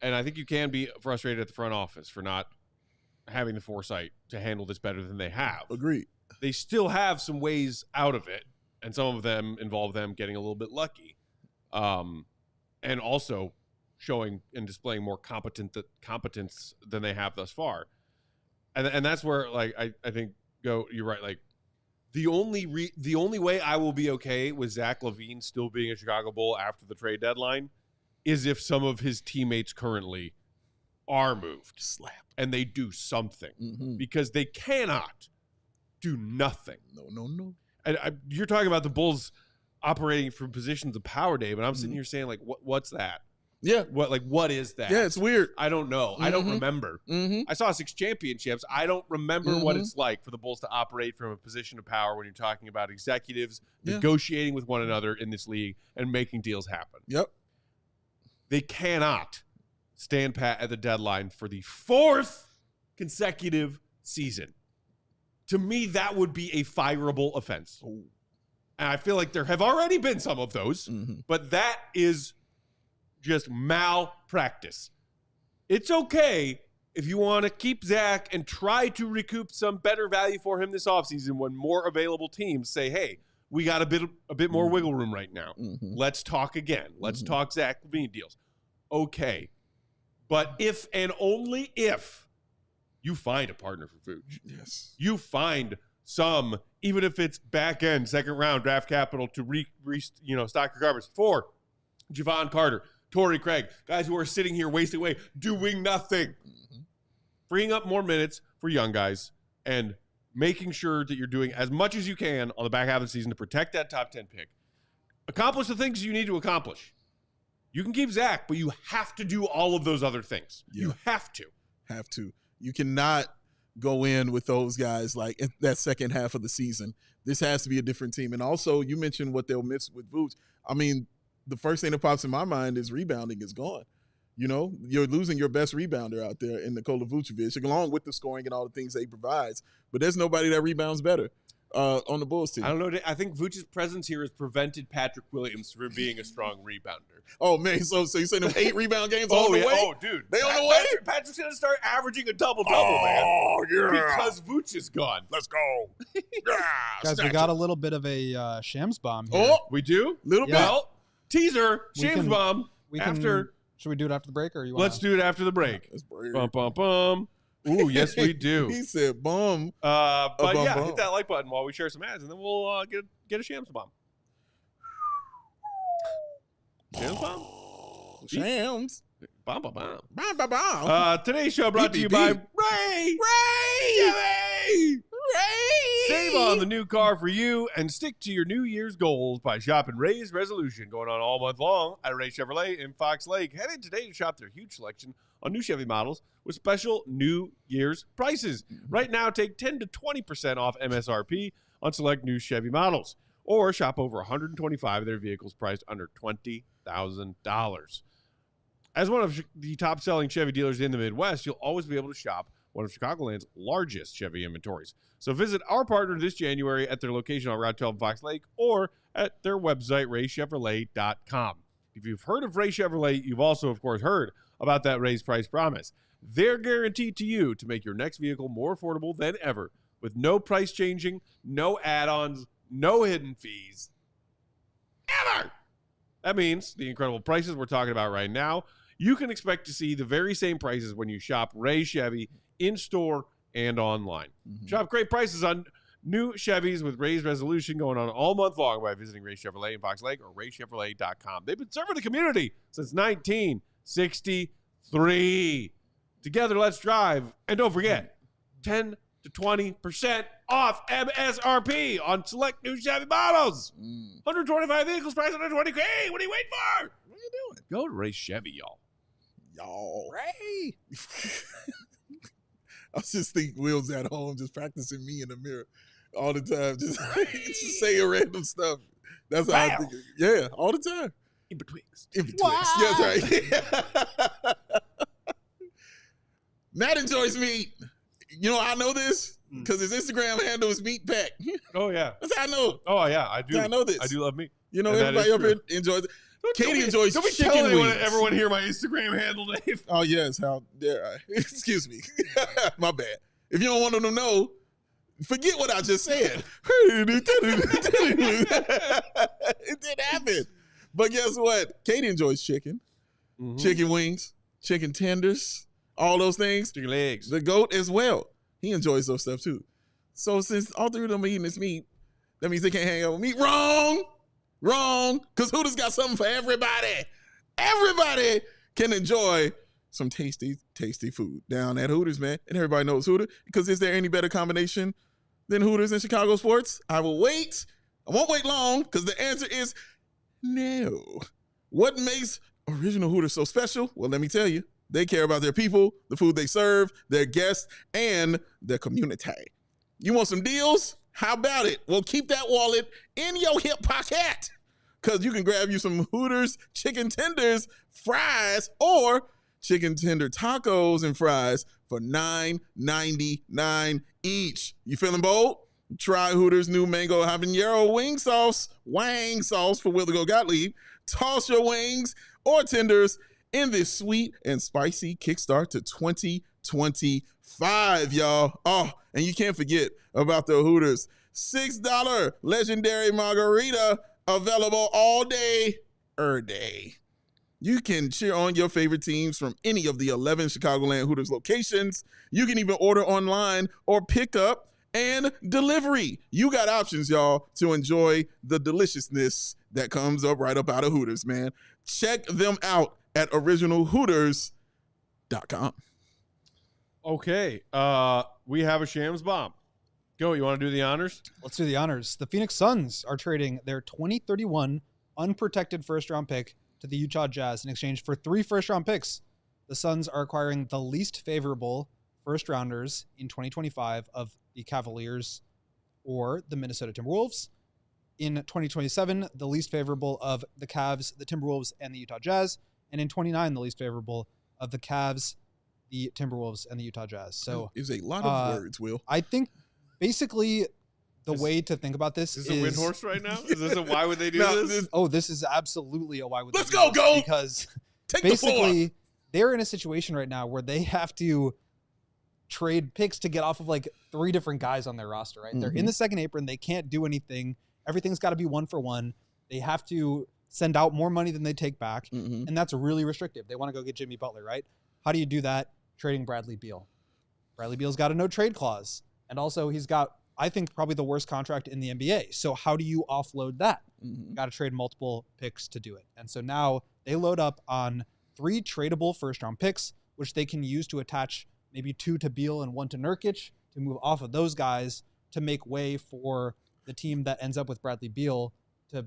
And I think you can be frustrated at the front office for not having the foresight to handle this better than they have. Agreed. They still have some ways out of it, and some of them involve them getting a little bit lucky. And also showing and displaying more competence than they have thus far. And that's where, like, I think you're right. Like, The only way I will be okay with Zach LaVine still being a Chicago Bull after the trade deadline is if some of his teammates currently are moved. Slap. And they do something. Mm-hmm. Because they cannot do nothing. No. And you're talking about the Bulls operating from positions of power, Dave, and I'm sitting here saying, like, what's that? Yeah. What is that? Yeah, it's weird. I don't know. I don't remember. Mm-hmm. I saw 6 championships. I don't remember what it's like for the Bulls to operate from a position of power when you're talking about executives negotiating with one another in this league and making deals happen. Yep. They cannot stand pat at the deadline for the 4th consecutive season. To me, that would be a fireable offense. Ooh. And I feel like there have already been some of those, but that is just malpractice. It's okay if you want to keep Zach and try to recoup some better value for him this offseason when more available teams say, hey, we got a bit more wiggle room right now. Let's talk again. Let's talk Zach LaVine deals. Okay. But if and only if you find a partner for Vooch. Yes. You find some, even if it's back end, second round draft capital to stock your covers for Javon Carter, Torrey Craig, guys who are sitting here wasting away, doing nothing. Freeing up more minutes for young guys and making sure that you're doing as much as you can on the back half of the season to protect that top 10 pick. Accomplish the things you need to accomplish. You can keep Zach, but you have to do all of those other things. Yeah. You have to. Have to. You cannot go in with those guys like in that second half of the season. This has to be a different team. And also, you mentioned what they'll miss with Vooch. I mean, the first thing that pops in my mind is rebounding is gone. You know, you're losing your best rebounder out there in Nikola Vucevic, along with the scoring and all the things that he provides. But there's nobody that rebounds better on the Bulls team. I don't know. I think Vucevic's presence here has prevented Patrick Williams from being a strong rebounder. Oh, man. So you saying them 8 rebound games on the way? Oh, dude. They on the way? Patrick's going to start averaging a double-double, man. Oh, yeah. Because Vooch is gone. Let's go. Yeah, guys, we got a little bit of a Shams bomb here. Oh, we do? Little bit. Well, teaser, Shams bomb. Should we do it after the break, or you want? Let's do it after the break. Bum, bum, bum. Ooh, yes, we do. He said bum. But bum, yeah, bum. hit that like button while we share some ads, and then we'll get a Shams bomb. Shams bomb? Shams. Bomb, bomb, bomb. Bomb, bomb, bomb. Today's show brought to you by Ray. Save on the new car for you and stick to your New Year's goals by shopping Ray's Resolution, going on all month long at Ray Chevrolet in Fox Lake. Head in today to shop their huge selection on new Chevy models with special New Year's prices. Right now, take 10 to 20% off MSRP on select new Chevy models, or shop over 125 of their vehicles priced under $20,000. As one of the top-selling Chevy dealers in the Midwest, you'll always be able to shop one of Chicagoland's largest Chevy inventories. So visit our partner this January at their location on Route 12 in Fox Lake or at their website, raychevrolet.com. If you've heard of Ray Chevrolet, you've also, of course, heard about that raised price promise. They're guaranteed to you to make your next vehicle more affordable than ever with no price changing, no add-ons, no hidden fees. Ever! That means the incredible prices we're talking about right now, you can expect to see the very same prices when you shop Ray Chevy in-store and online. Shop great prices on new Chevys with Ray's Resolution going on all month long by visiting Ray Chevrolet in Fox Lake or raychevrolet.com. They've been serving the community since 1963. Together, let's drive. And don't forget, 10 to 20% off MSRP on select new Chevy models. 125 vehicles priced under $20K. What are you waiting for? What are you doing? Go to Ray Chevy, y'all. Ray. I just think Will's at home just practicing me in the mirror all the time. Just saying random stuff. That's how I think it. Yeah, all the time. In betwixt. Yes, right. Matt enjoys meat. You know I know this? Because his Instagram handle is Meat Peck. Oh, yeah. That's how I know. Oh, yeah, I do. I know this. I do love meat. You know, And everybody up here enjoys it. Katie enjoys don't be chicken telling wings. everyone hear my Instagram handle, Dave. Oh, yes. How dare I? Excuse me. My bad. If you don't want them to know, forget what I just said. It didn't happen. But guess what? Katie enjoys chicken. Chicken wings, chicken tenders, all those things. Chicken legs. The GOAT as well. He enjoys those stuff too. So since all three of them are eating this meat, That means they can't hang out with me. Wrong. Because Hooters got something for everybody. Everybody can enjoy some tasty, tasty food down at Hooters, man. And everybody knows Hooters. Because is there any better combination than Hooters and Chicago sports? I will wait. I won't wait long because the answer is no. What makes Original Hooters so special? Well, let me tell you. They care about their people, the food they serve, their guests, and their community. You want some deals? How about it? Well, keep that wallet in your hip pocket because you can grab you some Hooters chicken tenders, fries, or chicken tender tacos and fries for $9.99 each. You feeling bold? Try Hooters' new mango habanero wing sauce for Will Gottlieb. Toss your wings or tenders in this sweet and spicy kickstart to 2025, y'all. Oh, and you can't forget about the Hooters $6 legendary margarita available all day, day. You can cheer on your favorite teams from any of the 11 Chicagoland Hooters locations. You can even order online or pick up and delivery. You got options, y'all, to enjoy the deliciousness that comes up right up out of Hooters, man. Check them out at originalhooters.com. Okay. We have a Shams bomb. Go. You want to do the honors? Let's do the honors. The Phoenix Suns are trading their 2031 unprotected first-round pick to the Utah Jazz in exchange for 3 first-round picks. The Suns are acquiring the least favorable first-rounders in 2025 of the Cavaliers or the Minnesota Timberwolves. In 2027, the least favorable of the Cavs, the Timberwolves, and the Utah Jazz. And in 29, the least favorable of the Cavs, the Timberwolves, and the Utah Jazz. So it's a lot of words, Will. I think basically the way to think about this is a wind horse right now? Is this a why would they do this? This is absolutely a why would Let's they go, do this. go! Because Take basically they're in a situation right now where they have to trade picks to get off of like 3 different guys on their roster, right? Mm-hmm. They're in the second apron. They can't do anything. Everything's got to be 1 for 1. They have to send out more money than they take back. Mm-hmm. And that's really restrictive. They want to go get Jimmy Butler, right? How do you do that? Trading Bradley Beal. Bradley Beal's got a no trade clause. And also he's got, I think, probably the worst contract in the NBA. So how do you offload that? Mm-hmm. You got to trade multiple picks to do it. And so now they load up on 3 tradable first-round picks, which they can use to attach maybe 2 to Beal and 1 to Nurkic to move off of those guys to make way for the team that ends up with Bradley Beal to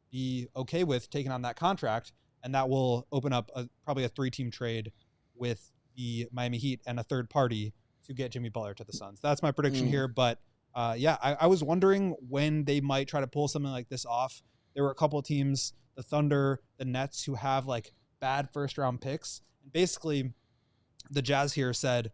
be okay with taking on that contract. And that will open up probably a 3-team trade with the Miami Heat and a third party to get Jimmy Butler to the Suns. That's my prediction here. But I was wondering when they might try to pull something like this off. There were a couple of teams, the Thunder, the Nets, who have like bad first-round picks. And basically, the Jazz here said,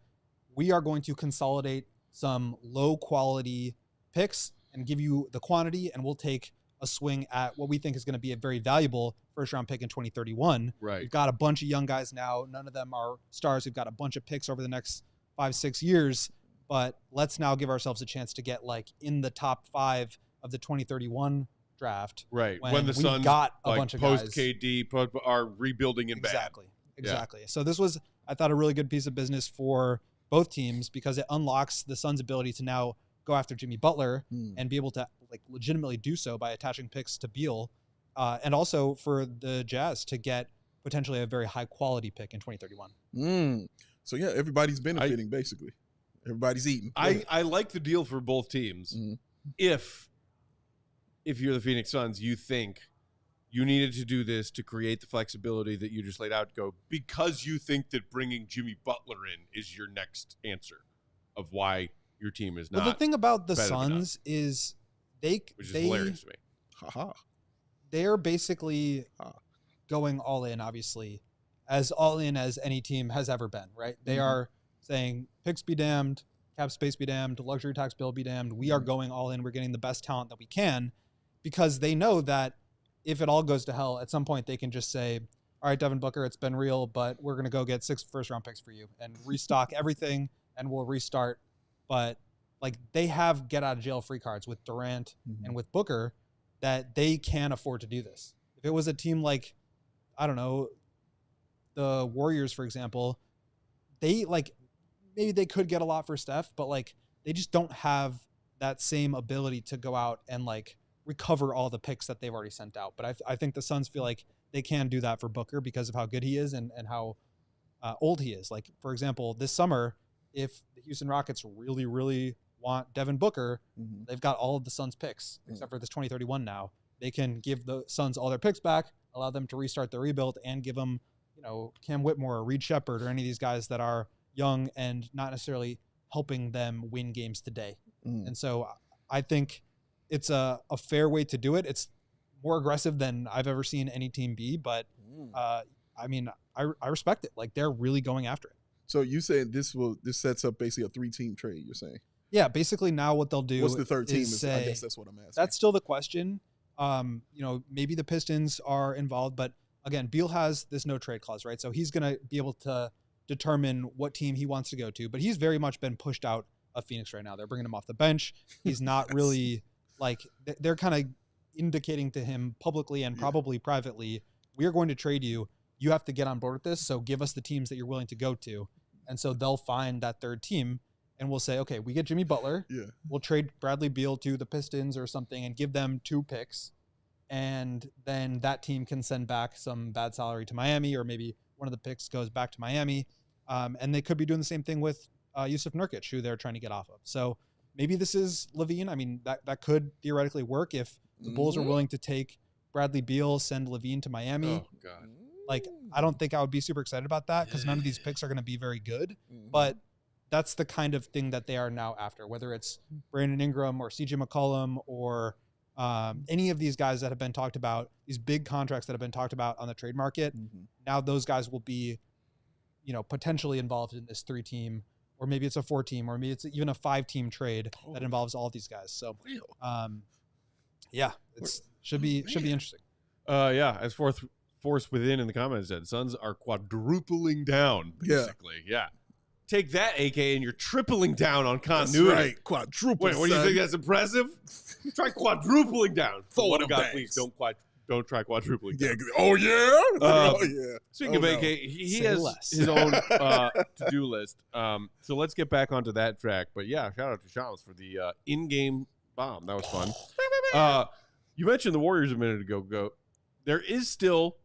we are going to consolidate some low-quality picks and give you the quantity, and we'll take a swing at what we think is going to be a very valuable first-round pick in 2031. Right. We've got a bunch of young guys now. None of them are stars. We've got a bunch of picks over the next 5-6 years, but let's now give ourselves a chance to get like in the top 5 of the 2031 draft. Right. When the Suns got a like bunch of post guys. KD are rebuilding and Exactly. bad. Exactly. Yeah. So this was, I thought, a really good piece of business for both teams because it unlocks the Suns' ability to now go after Jimmy Butler and be able to like legitimately do so by attaching picks to Beal, and also for the Jazz to get potentially a very high quality pick in 2031. So yeah, everybody's benefiting basically. Everybody's eating. I like the deal for both teams. Mm-hmm. If you're the Phoenix Suns, you think you needed to do this to create the flexibility that you just laid out, because you think that bringing Jimmy Butler in is your next answer of why your team is not. Well, the thing about the Suns is which is hilarious to me. They're basically going all in, obviously, as all in as any team has ever been, right? They are saying picks be damned, cap space be damned, luxury tax bill be damned. We are going all in. We're getting the best talent that we can because they know that if it all goes to hell, at some point they can just say, all right, Devin Booker, it's been real, but we're going to go get 6 first-round picks for you and restock everything, and we'll restart. But like they have get-out-of-jail-free cards with Durant and with Booker that they can afford to do this. If it was a team like, I don't know, the Warriors, for example, they like maybe they could get a lot for Steph, but like they just don't have that same ability to go out and like recover all the picks that they've already sent out. But I think the Suns feel like they can do that for Booker because of how good he is and how old he is. Like, for example, this summer, if the Houston Rockets really, really want Devin Booker, they've got all of the Suns picks except for this 2031 now. They can give the Suns all their picks back, allow them to restart their rebuild, and give them, Cam Whitmore or Reed Shepherd or any of these guys that are young and not necessarily helping them win games today. And so I think it's a fair way to do it. It's more aggressive than I've ever seen any team be, but I mean, I respect it. Like, they're really going after it. So you say this sets up basically a 3-team trade, you're saying? Yeah, basically now what they'll do. What's the third team? Say, I guess that's what I'm asking. That's still the question. Maybe the Pistons are involved, but again, Beal has this no trade clause, right? So he's going to be able to determine what team he wants to go to, but he's very much been pushed out of Phoenix right now. They're bringing him off the bench. He's not really like, they're kind of indicating to him publicly and probably privately, we are going to trade you. You have to get on board with this. So give us the teams that you're willing to go to. And so they'll find that third team and we'll say, okay, we get Jimmy Butler. Yeah. We'll trade Bradley Beal to the Pistons or something and give them 2 picks. And then that team can send back some bad salary to Miami, or maybe one of the picks goes back to Miami. And they could be doing the same thing with Yusuf Nurkic, who they're trying to get off of. So maybe this is LaVine. I mean, that could theoretically work if the Bulls are willing to take Bradley Beal, send LaVine to Miami. Oh, God. Like, I don't think I would be super excited about that because none of these picks are going to be very good. But that's the kind of thing that they are now after, whether it's Brandon Ingram or CJ McCollum or any of these guys that have been talked about, these big contracts that have been talked about on the trade market. Now those guys will be, potentially involved in this 3-team, or maybe it's a 4-team, or maybe it's even a 5-team trade that involves all these guys. So, should be interesting. As Force Within in the comments said, Suns are quadrupling down, basically. Yeah. Take that, AK, and you're tripling down on continuity. That's right. Quadruple. Wait, what do you think? That's impressive? Try quadrupling down. Forward God, please don't try quadrupling down. Oh yeah. Speaking of AK, he has his own to-do list. So let's get back onto that track. But yeah, shout out to Shams for the in-game bomb. That was fun. You mentioned the Warriors a minute ago, Goat. There is still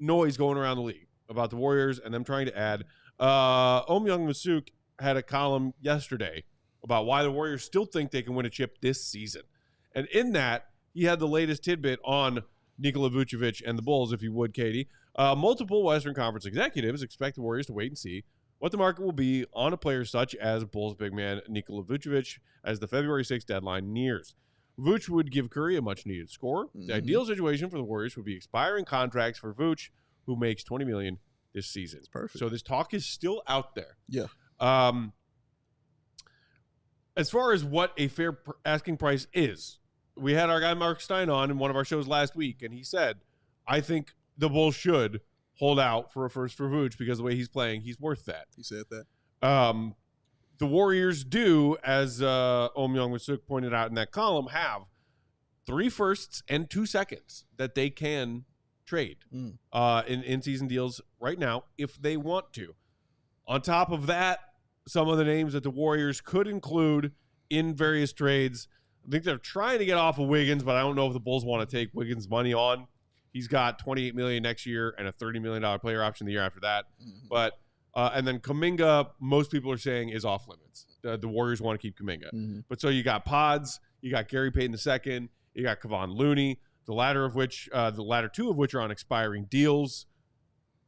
noise going around the league about the Warriors and them trying to add. Masuk had a column yesterday about why the Warriors still think they can win a chip this season. And in that, he had the latest tidbit on Nikola Vucevic and the Bulls, if you would, Katie. Multiple Western Conference executives expect the Warriors to wait and see what the market will be on a player such as Bulls big man Nikola Vucevic as the February 6th deadline nears. Vuce would give Curry a much-needed score. The ideal situation for the Warriors would be expiring contracts for Vuce, who makes $20 million this season. It's perfect. So this talk is still out there. Yeah. As far as what a fair asking price is, we had our guy Mark Stein on in one of our shows last week, and he said, I think the Bulls should hold out for a first for Vuce because the way he's playing, he's worth that. He said that. The Warriors do, as Masuk pointed out in that column, have 3 firsts and 2 seconds that they can trade in season deals right now if they want to. On top of that, some of the names that the Warriors could include in various trades. I think they're trying to get off of Wiggins, but I don't know if the Bulls want to take Wiggins' money on. He's got $28 million next year and a $30 million player option the year after that. But and then Kuminga, most people are saying is off limits. The Warriors want to keep Kuminga. But so you got Pods, you got Gary Payton II, you got Kevon Looney, the latter two of which are on expiring deals.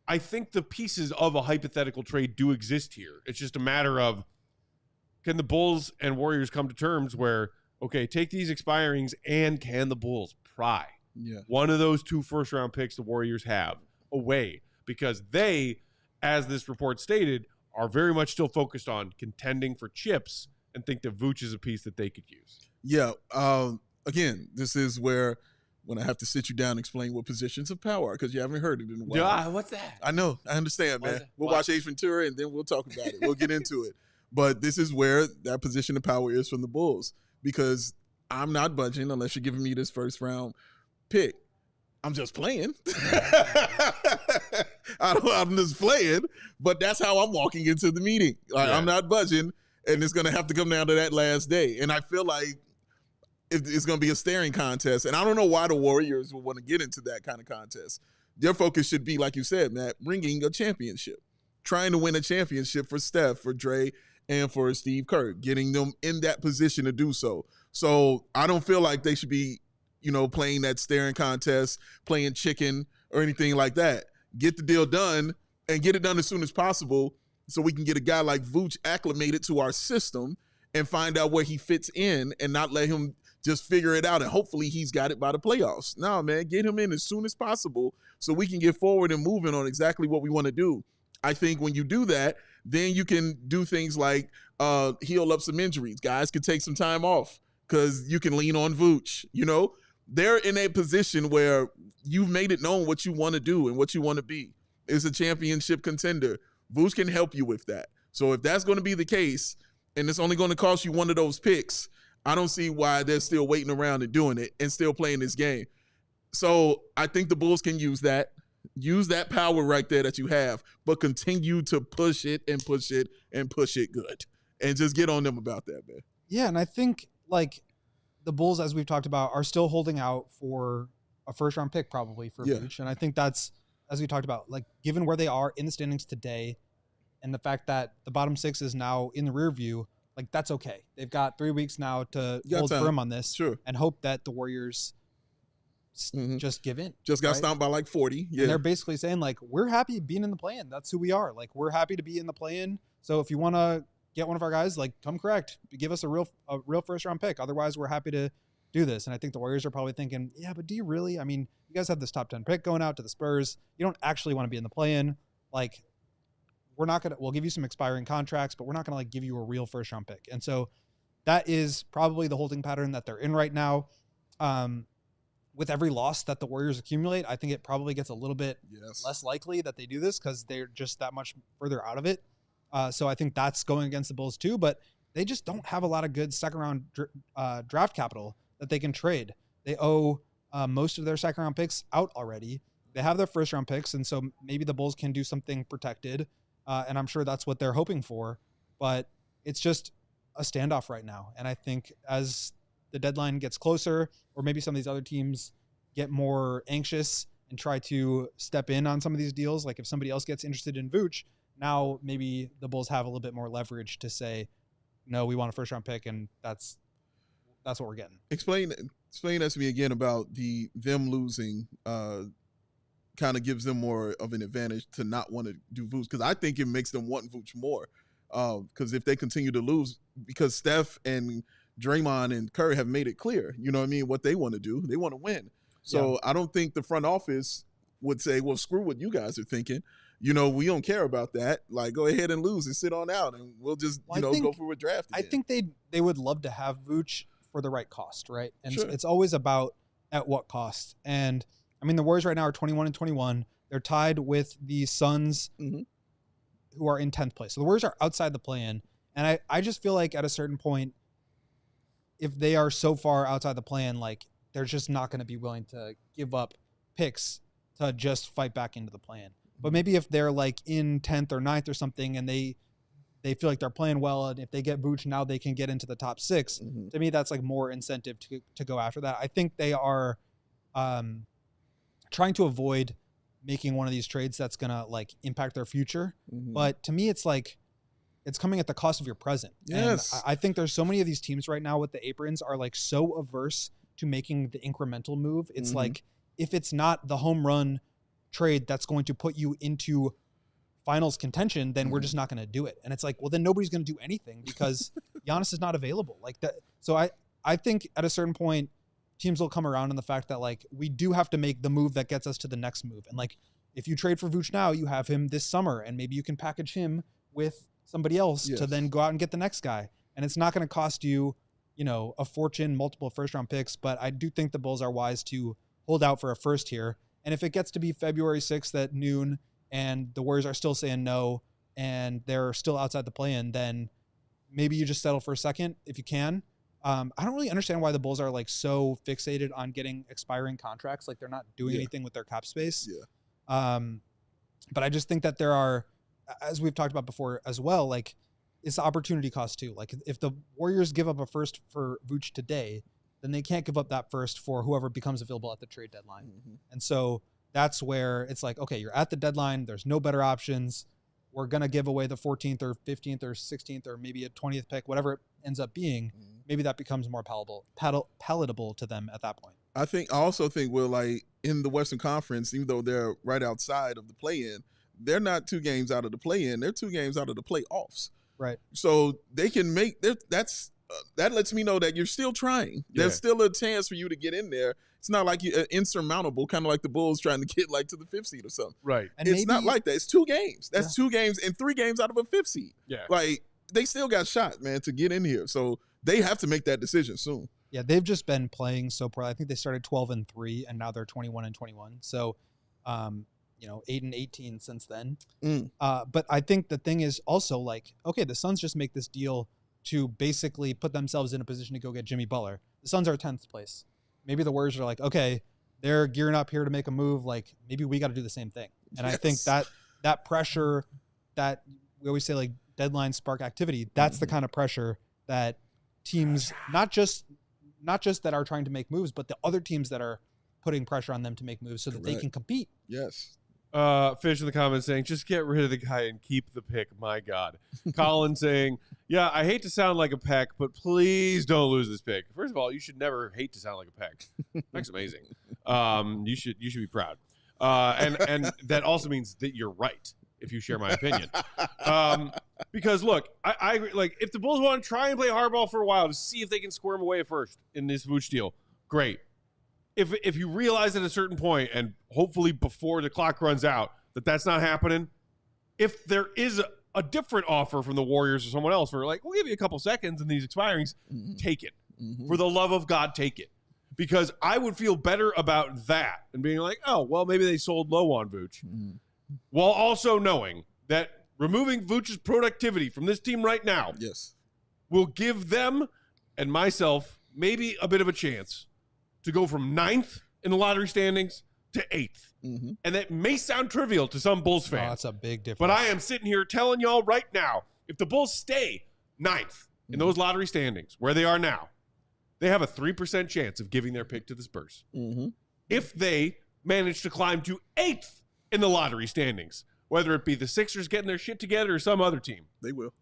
I think the pieces of a hypothetical trade do exist here. It's just a matter of, can the Bulls and Warriors come to terms where, okay, take these expirings and can the Bulls pry one of those 2 first-round picks the Warriors have away? Because they, as this report stated, are very much still focused on contending for chips and think that Vuce is a piece that they could use. Yeah. Again, this is where when I have to sit you down and explain what positions of power are, because you haven't heard it in a while. Yeah, what's that? I know. I understand, man. We'll watch Ace Ventura, and then we'll talk about it. We'll get into it. But this is where that position of power is from the Bulls, because I'm not budging unless you're giving me this first-round pick. I'm just playing. I'm just playing, but that's how I'm walking into the meeting. Like, I'm not budging, and it's going to have to come down to that last day. And I feel like it's going to be a staring contest. And I don't know why the Warriors would want to get into that kind of contest. Their focus should be, like you said, Matt, bringing a championship, trying to win a championship for Steph, for Dre, and for Steve Kerr, getting them in that position to do so. So I don't feel like they should be, playing that staring contest, playing chicken or anything like that. Get the deal done and get it done as soon as possible so we can get a guy like Vooch acclimated to our system and find out where he fits in and not let him just figure it out. And hopefully he's got it by the playoffs. No, man, get him in as soon as possible so we can get forward and moving on exactly what we want to do. I think when you do that, then you can do things like heal up some injuries. Guys can take some time off because you can lean on Vooch. They're in a position where you've made it known what you want to do and what you want to be. It's a championship contender. Vooch can help you with that. So if that's going to be the case, and it's only going to cost you one of those picks, I don't see why they're still waiting around and doing it and still playing this game. So I think the Bulls can use that power right there that you have, but continue to push it and push it and push it good. And just get on them about that, man. Yeah, and I think, the Bulls, as we've talked about, are still holding out for a first-round pick probably for Vooch. And I think that's, as we talked about, given where they are in the standings today and the fact that the bottom six is now in the rear view, that's okay. They've got 3 weeks now to hold firm on this and hope that the Warriors just give in. Just got stomped by 40. Yeah. And they're basically saying, we're happy being in the play-in. That's who we are. We're happy to be in the play-in. So if you want to get one of our guys, come correct. Give us a real first-round pick. Otherwise, we're happy to do this. And I think the Warriors are probably thinking, yeah, but do you really? I mean, you guys have this top 10 pick going out to the Spurs. You don't actually want to be in the play-in. We'll give you some expiring contracts, but we're not going to give you a real first-round pick. And so that is probably the holding pattern that they're in right now. With every loss that the Warriors accumulate, I think it probably gets a little bit less likely that they do this because they're just that much further out of it. So I think that's going against the Bulls too, but they just don't have a lot of good second-round draft capital that they can trade. They owe most of their second-round picks out already. They have their first-round picks, and so maybe the Bulls can do something protected, and I'm sure that's what they're hoping for. But it's just a standoff right now, and I think as the deadline gets closer, or maybe some of these other teams get more anxious and try to step in on some of these deals, if somebody else gets interested in Vooch, now maybe the Bulls have a little bit more leverage to say, no, we want a first-round pick, and that's what we're getting. Explain that to me again about them losing. Kind of gives them more of an advantage to not want to do Vooch, because I think it makes them want Vooch more. Because if they continue to lose, because Steph and Draymond and Curry have made it clear, what they want to do. They want to win. So I don't think the front office would say, well, screw what you guys are thinking. We don't care about that. Go ahead and lose and sit on out, and we'll just, go for a draft again. I think they would love to have Vooch for the right cost, right? And so it's always about at what cost. And, I mean, the Warriors right now are 21-21. They're tied with the Suns, who are in 10th place. So the Warriors are outside the play-in. And I just feel like at a certain point, if they are so far outside the play-in, they're just not going to be willing to give up picks to just fight back into the play-in. But maybe if they're in 10th or 9th or something and they feel like they're playing well, and if they get Vooch, now they can get into the top 6. To me, that's more incentive to go after that. I think they are trying to avoid making one of these trades that's going to impact their future. But to me, it's it's coming at the cost of your present. Yes. And I think there's so many of these teams right now with the aprons are so averse to making the incremental move. It's if it's not the home run trade that's going to put you into finals contention, then we're just not going to do it. And it's well, then nobody's going to do anything because Giannis is not available that. So I think at a certain point, teams will come around on the fact that we do have to make the move that gets us to the next move. And if you trade for Vooch now, you have him this summer, and maybe you can package him with somebody else to then go out and get the next guy. And it's not going to cost you, a fortune, multiple first-round picks. But I do think the Bulls are wise to hold out for a first here. And if it gets to be February 6th at noon and the Warriors are still saying no and they're still outside the play-in, then maybe you just settle for a second if you can. I don't really understand why the Bulls are so fixated on getting expiring contracts. They're not doing anything with their cap space. But I just think that there are, as we've talked about before as well, it's the opportunity cost too. Like if the Warriors give up a first for Vooch today, then they can't give up that first for whoever becomes available at the trade deadline. And so that's where it's like, okay, you're at the deadline. There's no better options. We're going to give away the 14th or 15th or 16th or maybe a 20th pick, whatever it ends up being. Maybe that becomes more palatable to them at that point. I also think we're like in the Western Conference, even though they're right outside of the play-in, they're not 2 games out of the play-in. They're 2 games out of the playoffs. Right. that. So they can make that lets me know that you're still trying. Yeah. There's still a chance for you to get in there. It's not like you're insurmountable, kind of like the Bulls trying to get like to the 5th seed or something. Right. And It's not like that. It's 2 games. That's Yeah. 2 games and 3 games out of a 5th seed. Yeah. Like they still got shot, man, to get in here. So they have to make that decision soon. Yeah, they've just been playing so poorly. I think they started 12-3 and now they're 21-21. So, 8-18 since then. But I think the thing is also like, okay, the Suns just make this deal to basically put themselves in a position to go get Jimmy Butler. The Suns are 10th place. Maybe the Warriors are like, okay, they're gearing up here to make a move. Like maybe we got to do the same thing. And I think that pressure that we always say like deadline spark activity, that's the kind of pressure that teams, not just that are trying to make moves, but the other teams that are putting pressure on them to make moves so that they can compete. Yes. Fish in the comments saying, just get rid of the guy and keep the pick. My God. Colin saying, yeah, I hate to sound like a Peck, but please don't lose this pick. First of all, you should never hate to sound like a Peck. Peck's amazing. You should be proud. And that also means that you're right if you share my opinion. Because look, I agree. Like if the Bulls want to try and play hardball for a while to see if they can squirm away at first in this Vooch deal, great. If you realize at a certain point, and hopefully before the clock runs out, that that's not happening, if there is a different offer from the Warriors or someone else, we're like, we'll give you a couple seconds in these expirings, take it. For the love of God, take it. Because I would feel better about that and being like, oh, well, maybe they sold low on Vooch. While also knowing that removing Vooch's productivity from this team right now will give them and myself maybe a bit of a chance to go from 9th in the lottery standings to 8th. And that may sound trivial to some Bulls fans. Oh, that's a big difference. But I am sitting here telling y'all right now, if the Bulls stay 9th in those lottery standings where they are now, they have a 3% chance of giving their pick to the Spurs. If they manage to climb to 8th in the lottery standings, whether it be the Sixers getting their shit together or some other team, they will.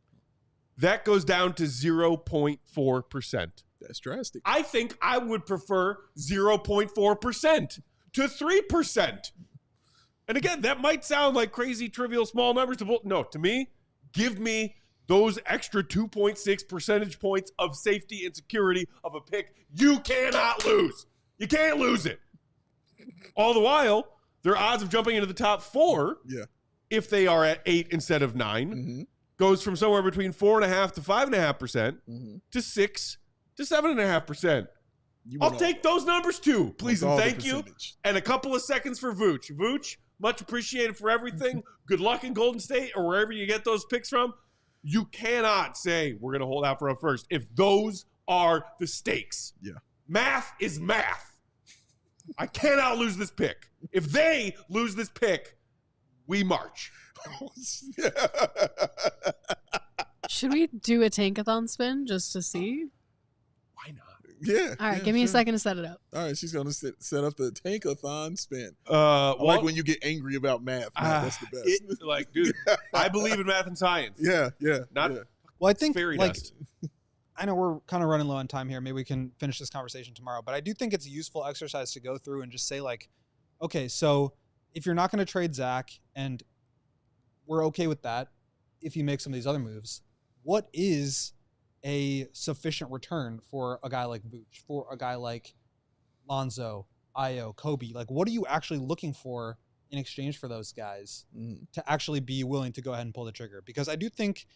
That goes down to 0.4%. That's drastic. I think I would prefer 0.4% to 3%. And again, that might sound like crazy, trivial, small numbers. No, to me, give me those extra 2.6 percentage points of safety and security of a pick you cannot lose. You can't lose it. All the while, their odds of jumping into the top 4, if they are at 8 instead of 9, goes from somewhere between 4.5% to 5.5% to 6 to 7.5%. I'll take those numbers too, please and thank you. And a couple of seconds for Vooch. Vooch, much appreciated for everything. Good luck in Golden State or wherever you get those picks from. You cannot say we're going to hold out for a first if those are the stakes. Math is math. I cannot lose this pick. If they lose this pick, we march. Should we do a tankathon spin just to see? Why not? Yeah. All right, give me a second to set it up. All right, she's going to set up the tankathon spin. I like when you get angry about math. Man, that's the best. Dude, I believe in math and science. Not. Well, I think fairy like dust. I know we're kind of running low on time here. Maybe we can finish this conversation tomorrow. But I do think it's a useful exercise to go through and just say like, okay, so if you're not going to trade Zach, and we're okay with that, if you make some of these other moves, what is a sufficient return for a guy like Vooch, for a guy like Lonzo, Io, Coby? Like, what are you actually looking for in exchange for those guys to actually be willing to go ahead and pull the trigger? Because I do think,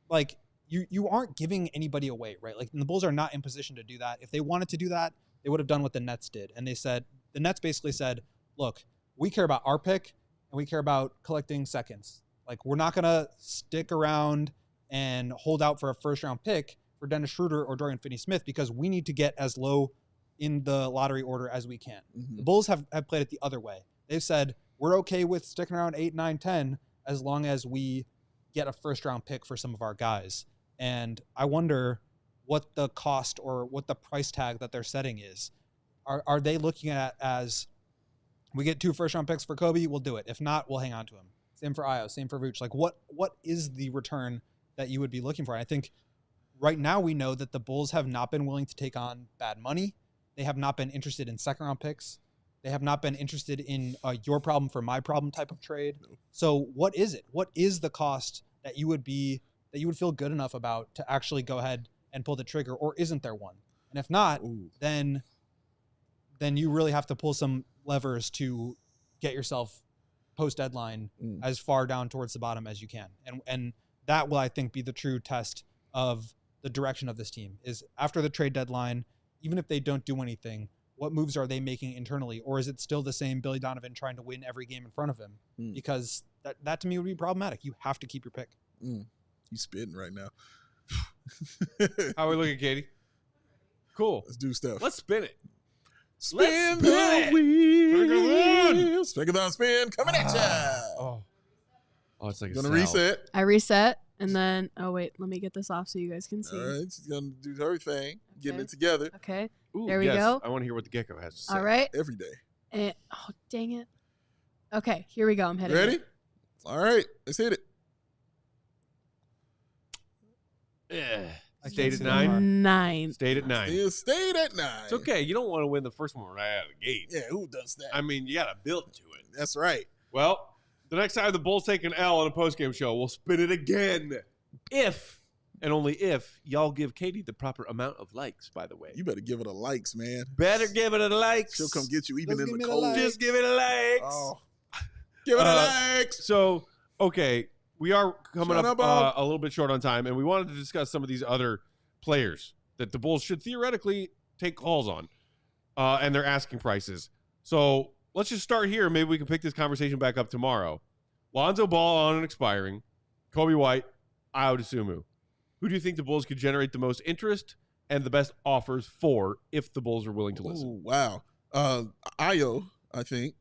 like, you aren't giving anybody away, right? Like, and the Bulls are not in position to do that. If they wanted to do that, they would have done what the Nets did. And the Nets basically said, look, we care about our pick and we care about collecting seconds. Like, we're not going to stick around and hold out for a first-round pick for Dennis Schroeder or Dorian Finney-Smith because we need to get as low in the lottery order as we can. The Bulls have played it the other way. They've said, we're okay with sticking around 8, 9, 10 as long as we get a first-round pick for some of our guys. And I wonder what the cost or what the price tag that they're setting is. Are they looking at as we get 2 first-round picks for Coby, we'll do it. If not, we'll hang on to him. Same for Io, same for Vooch. Like, what is the return that you would be looking for? And I think right now we know that the Bulls have not been willing to take on bad money. They have not been interested in second-round picks. They have not been interested in your problem for my problem type of trade. So what is it? What is the cost that you would feel good enough about to actually go ahead and pull the trigger, or isn't there one? And if not, then you really have to pull some levers to get yourself post-deadline as far down towards the bottom as you can. And that will, I think, be the true test of the direction of this team, is after the trade deadline, even if they don't do anything, what moves are they making internally? Or is it still the same Billy Donovan trying to win every game in front of him? Because that to me would be problematic. You have to keep your pick. He's spitting right now. How are we looking, Katie? Cool. Let's do stuff. Let's spin it. Spin Let's spin the it. wheel. Spin spin coming at ya. Oh, it's like a Gonna salve. reset. I reset, and then wait, let me get this off so you guys can see. All right, she's gonna do her thing, getting Okay. it together Okay. Ooh, There we yes. go. I want to hear what the gecko has to say. All right. every day. And, oh, dang it. Okay, here we go. I'm heading. Ready? All right, let's hit it. Yeah. I Stayed can't at see 9. 9. Stayed at 9. Still stayed at 9. It's okay. You don't want to win the first one right out of the gate. Yeah, who does that? I mean, you got to build to it. That's right. Well, the next time the Bulls take an L on a postgame show, we'll spin it again. If, and only if, y'all give Katie the proper amount of likes, by the way. You better give it a likes, man. better give it a likes. She'll come get you even Just in give the me the cold. likes. Just give it a likes. Oh. Give it a likes. So, okay, we are coming Shut up up, a little bit short on time, and we wanted to discuss some of these other players that the Bulls should theoretically take calls on and their asking prices. So let's just start here. Maybe we can pick this conversation back up tomorrow. Lonzo Ball on and expiring, Coby White, Dosunmu. Who do you think the Bulls could generate the most interest and the best offers for if the Bulls are willing to listen? Ooh, wow. Io, I think.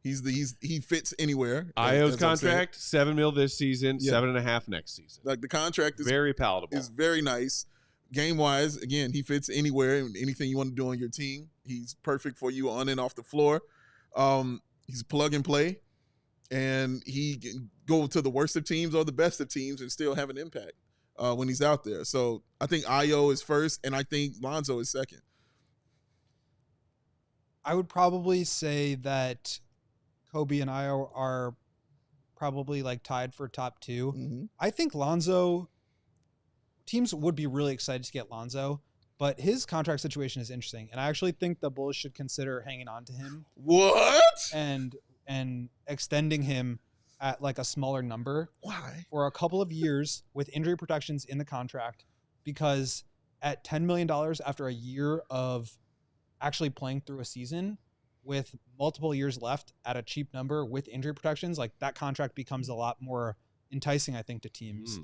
He fits anywhere. Io's as I'm saying. contract, $7 million this season, Yeah. $7.5 million next season. Like the contract is Very palatable. is very nice. Game wise, again, he fits anywhere and anything you want to do on your team. He's perfect for you on and off the floor. He's plug and play, and he can go to the worst of teams or the best of teams and still have an impact when he's out there. So I think Io is first, and I think Lonzo is second. I would probably say that Coby and Io are probably like tied for top 2. Mm-hmm. I think Lonzo, teams would be really excited to get Lonzo, but his contract situation is interesting. And I actually think the Bulls should consider hanging on to him What? and extending him at like a smaller number Why? for a couple of years with injury protections in the contract, because at $10 million after a year of actually playing through a season with multiple years left at a cheap number with injury protections, like that contract becomes a lot more enticing, I think, to teams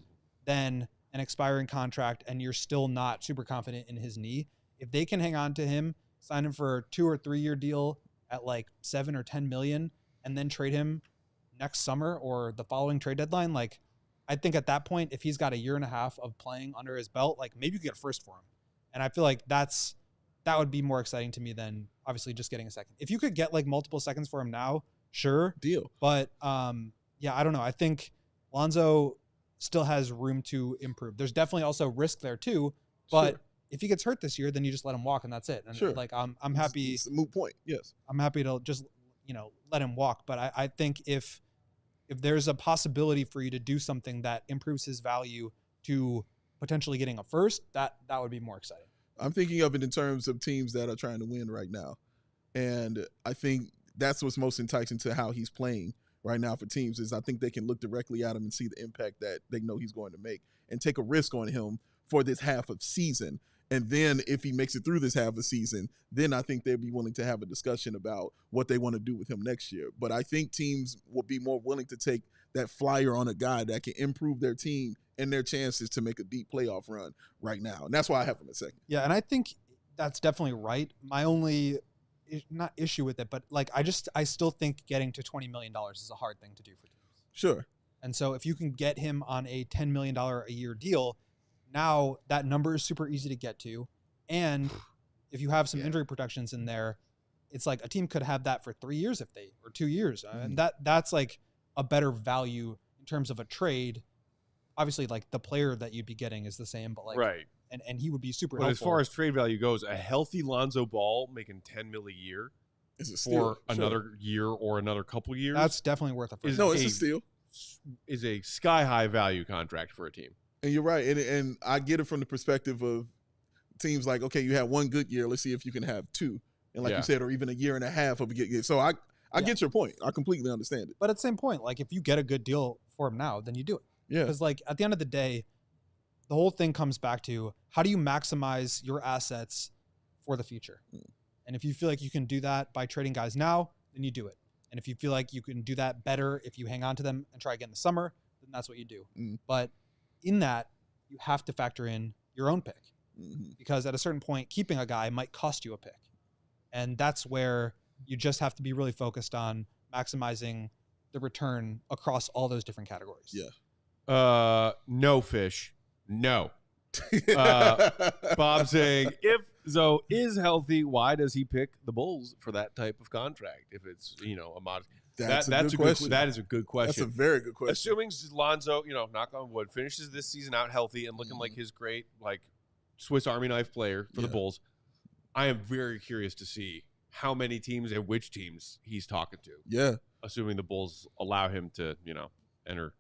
than an expiring contract and you're still not super confident in his knee. If they can hang on to him, sign him for a 2 or 3 year deal at like 7 or 10 million and then trade him next summer or the following trade deadline, like I think at that point, if he's got a year and a half of playing under his belt, like maybe you could get a first for him. And I feel like that would be more exciting to me than obviously just getting a second. If you could get like multiple seconds for him now, sure. Deal. But yeah, I don't know. I think Lonzo still has room to improve. There's definitely also risk there too. But Sure. if he gets hurt this year, then you just let him walk and that's it. And Sure. like I'm happy. It's a moot point. Yes. I'm happy to just let him walk. But I think if there's a possibility for you to do something that improves his value to potentially getting a first, that would be more exciting. I'm thinking of it in terms of teams that are trying to win right now. And I think that's what's most enticing to how he's playing right now for teams is I think they can look directly at him and see the impact that they know he's going to make and take a risk on him for this half of season. And then if he makes it through this half of season, then I think they'd be willing to have a discussion about what they want to do with him next year. But I think teams will be more willing to take that flyer on a guy that can improve their team and their chances to make a deep playoff run right now. And that's why I have him at second. Yeah, and I think that's definitely right. My only not issue with it, but like I still think getting to $20 million is a hard thing to do for teams. Sure. And so if you can get him on a $10 million a year deal, now that number is super easy to get to. And if you have some injury protections in there, it's like a team could have that for 3 years or 2 years. And that's like a better value in terms of a trade. Obviously, like the player that you'd be getting is the same, but like, right. And he would be super But helpful. as far as trade value goes, a healthy Lonzo Ball making $10 million a year It's a steal. for another year or another couple years. that's definitely worth it. No, it's a steal. Is a sky high value contract for a team. And you're right. And I get it from the perspective of teams like, okay, you had one good year. Let's see if you can have two. And like you said, or even a year and a half of a good year. So I get your point. I completely understand it. But at the same point, like if you get a good deal for him now, then you do it. Yeah. Because like at the end of the day, the whole thing comes back to how do you maximize your assets for the future? And if you feel like you can do that by trading guys now, then you do it. And if you feel like you can do that better if you hang on to them and try again in the summer, then that's what you do. But in that, you have to factor in your own pick. Because at a certain point, keeping a guy might cost you a pick. And that's where you just have to be really focused on maximizing the return across all those different categories. Yeah. No fish. No. Bob saying, if Zoe is healthy, why does he pick the Bulls for that type of contract? If it's, a modest. That's a good question. That is a good question. That's a very good question. Assuming Lonzo, knock on wood, finishes this season out healthy and looking like his great, Swiss Army knife player for the Bulls, I am very curious to see how many teams and which teams he's talking to. Yeah. Assuming the Bulls allow him to, enter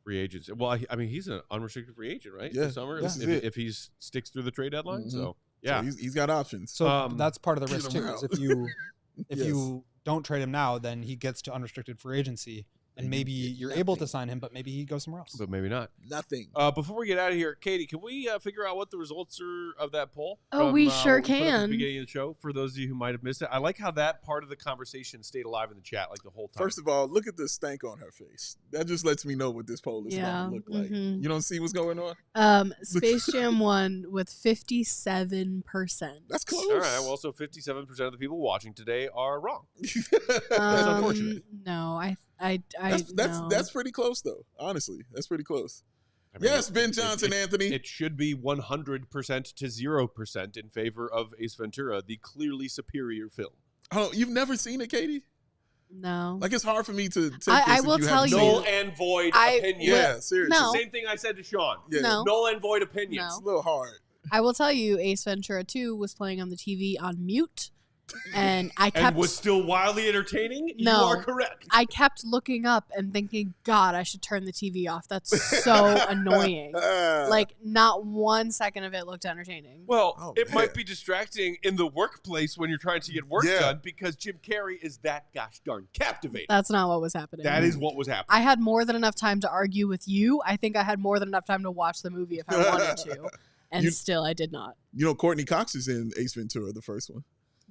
free agents. Well, I mean, he's an unrestricted free agent, right? Yeah. This summer, Yeah. if he sticks through the trade deadline. So, yeah. So he's got options. So that's part of the risk, too, is if Yes. you don't trade him now, then he gets to unrestricted free agency. And maybe you're able to sign him, but maybe he goes somewhere else. But maybe not. Nothing. Before we get out of here, Katie, can we figure out what the results are of that poll? Oh, we sure can. At the beginning of the show, for those of you who might have missed it. I like how that part of the conversation stayed alive in the chat the whole time. First of all, look at the stank on her face. That just lets me know what this poll is going to look like. You don't see what's going on? Space Jam won with 57%. That's close. All right. Well, so 57% of the people watching today are wrong. That's unfortunate. No, That's pretty close, though. Honestly, that's pretty close. I mean, yes, Ben Johnson, Anthony. It should be 100% to 0% in favor of Ace Ventura, the clearly superior film. Oh, you've never seen it, Katie? No. It's hard for me to take I will tell you. Null and void opinion. Yeah, seriously. No. Same thing I said to Sean. Yeah. No. Null and void opinions. No. It's a little hard. I will tell you, Ace Ventura 2 was playing on the TV on mute. And I kept and was still wildly entertaining? No. You are correct. I kept looking up and thinking, God, I should turn the TV off. That's so annoying. Not 1 second of it looked entertaining. Well, it might be distracting in the workplace when you're trying to get work done because Jim Carrey is that gosh darn captivating. That's not what was happening. That is what was happening. I had more than enough time to argue with you. I think I had more than enough time to watch the movie if I wanted to. And still, I did not. Courtney Cox is in Ace Ventura, the first one.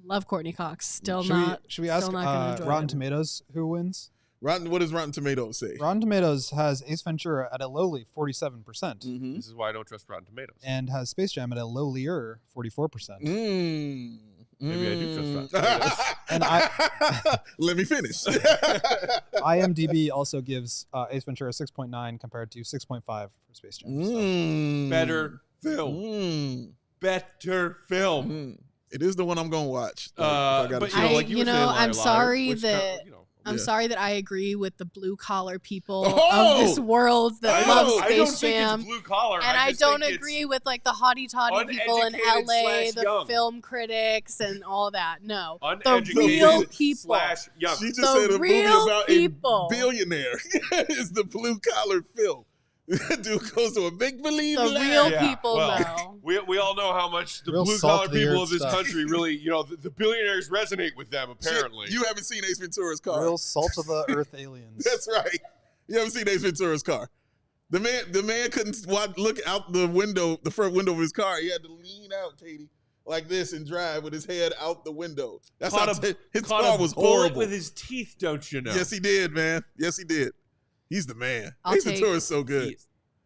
Love Courtney Cox. Still Should not. We ask not Rotten Tomatoes who wins? What does Rotten Tomatoes say? Rotten Tomatoes has Ace Ventura at a lowly 47%. Mm-hmm. This is why I don't trust Rotten Tomatoes. And has Space Jam at a lowlier 44%. Maybe I do trust Rotten Tomatoes. And let me finish. IMDb also gives Ace Ventura 6.9 compared to 6.5 for Space Jam. Better film. Better film. It is the one I'm gonna watch. I'm sorry that I'm sorry that I agree with the blue collar people of this world that love Space Jam. Think it's blue collar, and I don't agree with the hotty toddy people in LA, the film critics and all that. No, the real people. Young. She just said a movie about people. A billionaire is the blue collar film. Dude goes to a make believe. The real people know. We all know how much the blue collar people of this country really, the billionaires resonate with them. Apparently, you haven't seen Ace Ventura's car. Real salt of the earth aliens. That's right. You haven't seen Ace Ventura's car. The man couldn't look out the window, the front window of his car. He had to lean out, Katie, like this and drive with his head out the window. That's how his car was horrible. With his teeth, don't you know? Yes, he did, man. Yes, he did. He's the man. Ace Ventura is so good.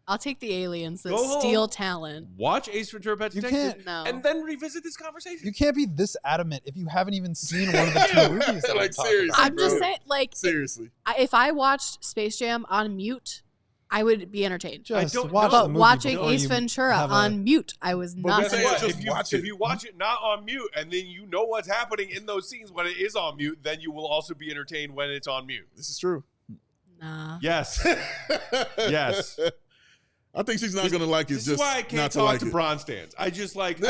I'll take the aliens that steal talent. Watch Ace Ventura: Pet Detective, and then revisit this conversation. You can't be this adamant if you haven't even seen one of the two movies. That seriously, I'm just saying, seriously. If I watched Space Jam on mute, I would be entertained. Just don't watch know. the But movie watching before Ace you Ventura have a- on mute, I was not. guess Guess what? what? Just If watch if it. you watch it not on mute, and then you know what's happening in those scenes when it is on mute, then you will also be entertained when it's on mute. This is true. Nah. Yes. Yes. I think she's not going to like it. This just is why I not can't to talk like to it. Bron stands. I just like. I'm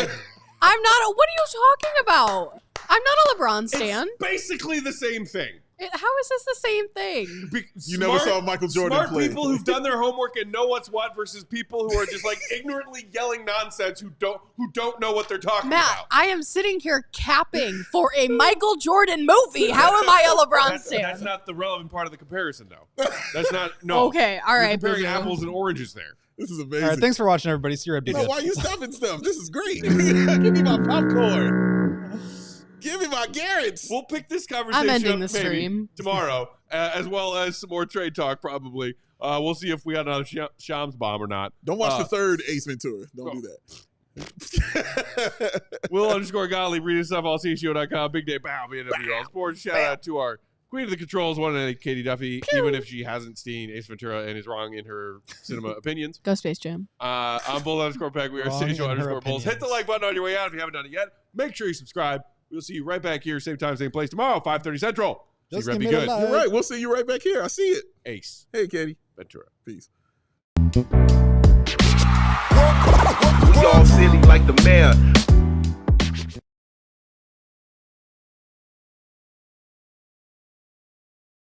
not. What are you talking about? I'm not a LeBron stan. It's basically the same thing. How is this the same thing? You never saw Michael Jordan Smart play. people who've done their homework and know what's what versus people who are just like ignorantly yelling nonsense who don't know what they're talking Matt, about. I am sitting here capping for a Michael Jordan movie. How am I a LeBron stan? That's not the relevant part of the comparison, though. That's not no. Okay, all You're right. comparing Boo-boo. apples and oranges there. This is amazing. All right, thanks for watching, everybody. See you right back. No, why are you stopping stuff? This is great. Give me my popcorn. Give me my Garrett's. We'll pick this conversation I'm ending up the maybe stream tomorrow, as well as some more trade talk probably. We'll see if we got another Shams bomb or not. Don't watch the third Ace Ventura. Don't do that. Will_Gottlieb, read his stuff, allchgo.com. Big day, bow, BNW All Sports. Shout out to our queen of the controls, one and only Katie Duffy, even if she hasn't seen Ace Ventura and is wrong in her cinema opinions. Go Space Jam. I'm Bull_Peck. We are Wrong in her CHGO Bulls. Hit the opinions. like button on your way out if you haven't done it yet. Make sure you subscribe. We'll see you right back here, same time, same place tomorrow, 5:30 Central. See Just you, Red, give be me the good. like. You're right. We'll see you right back here. I see it. Ace Hey, Katie. Ventura. Peace. We all silly like the mayor.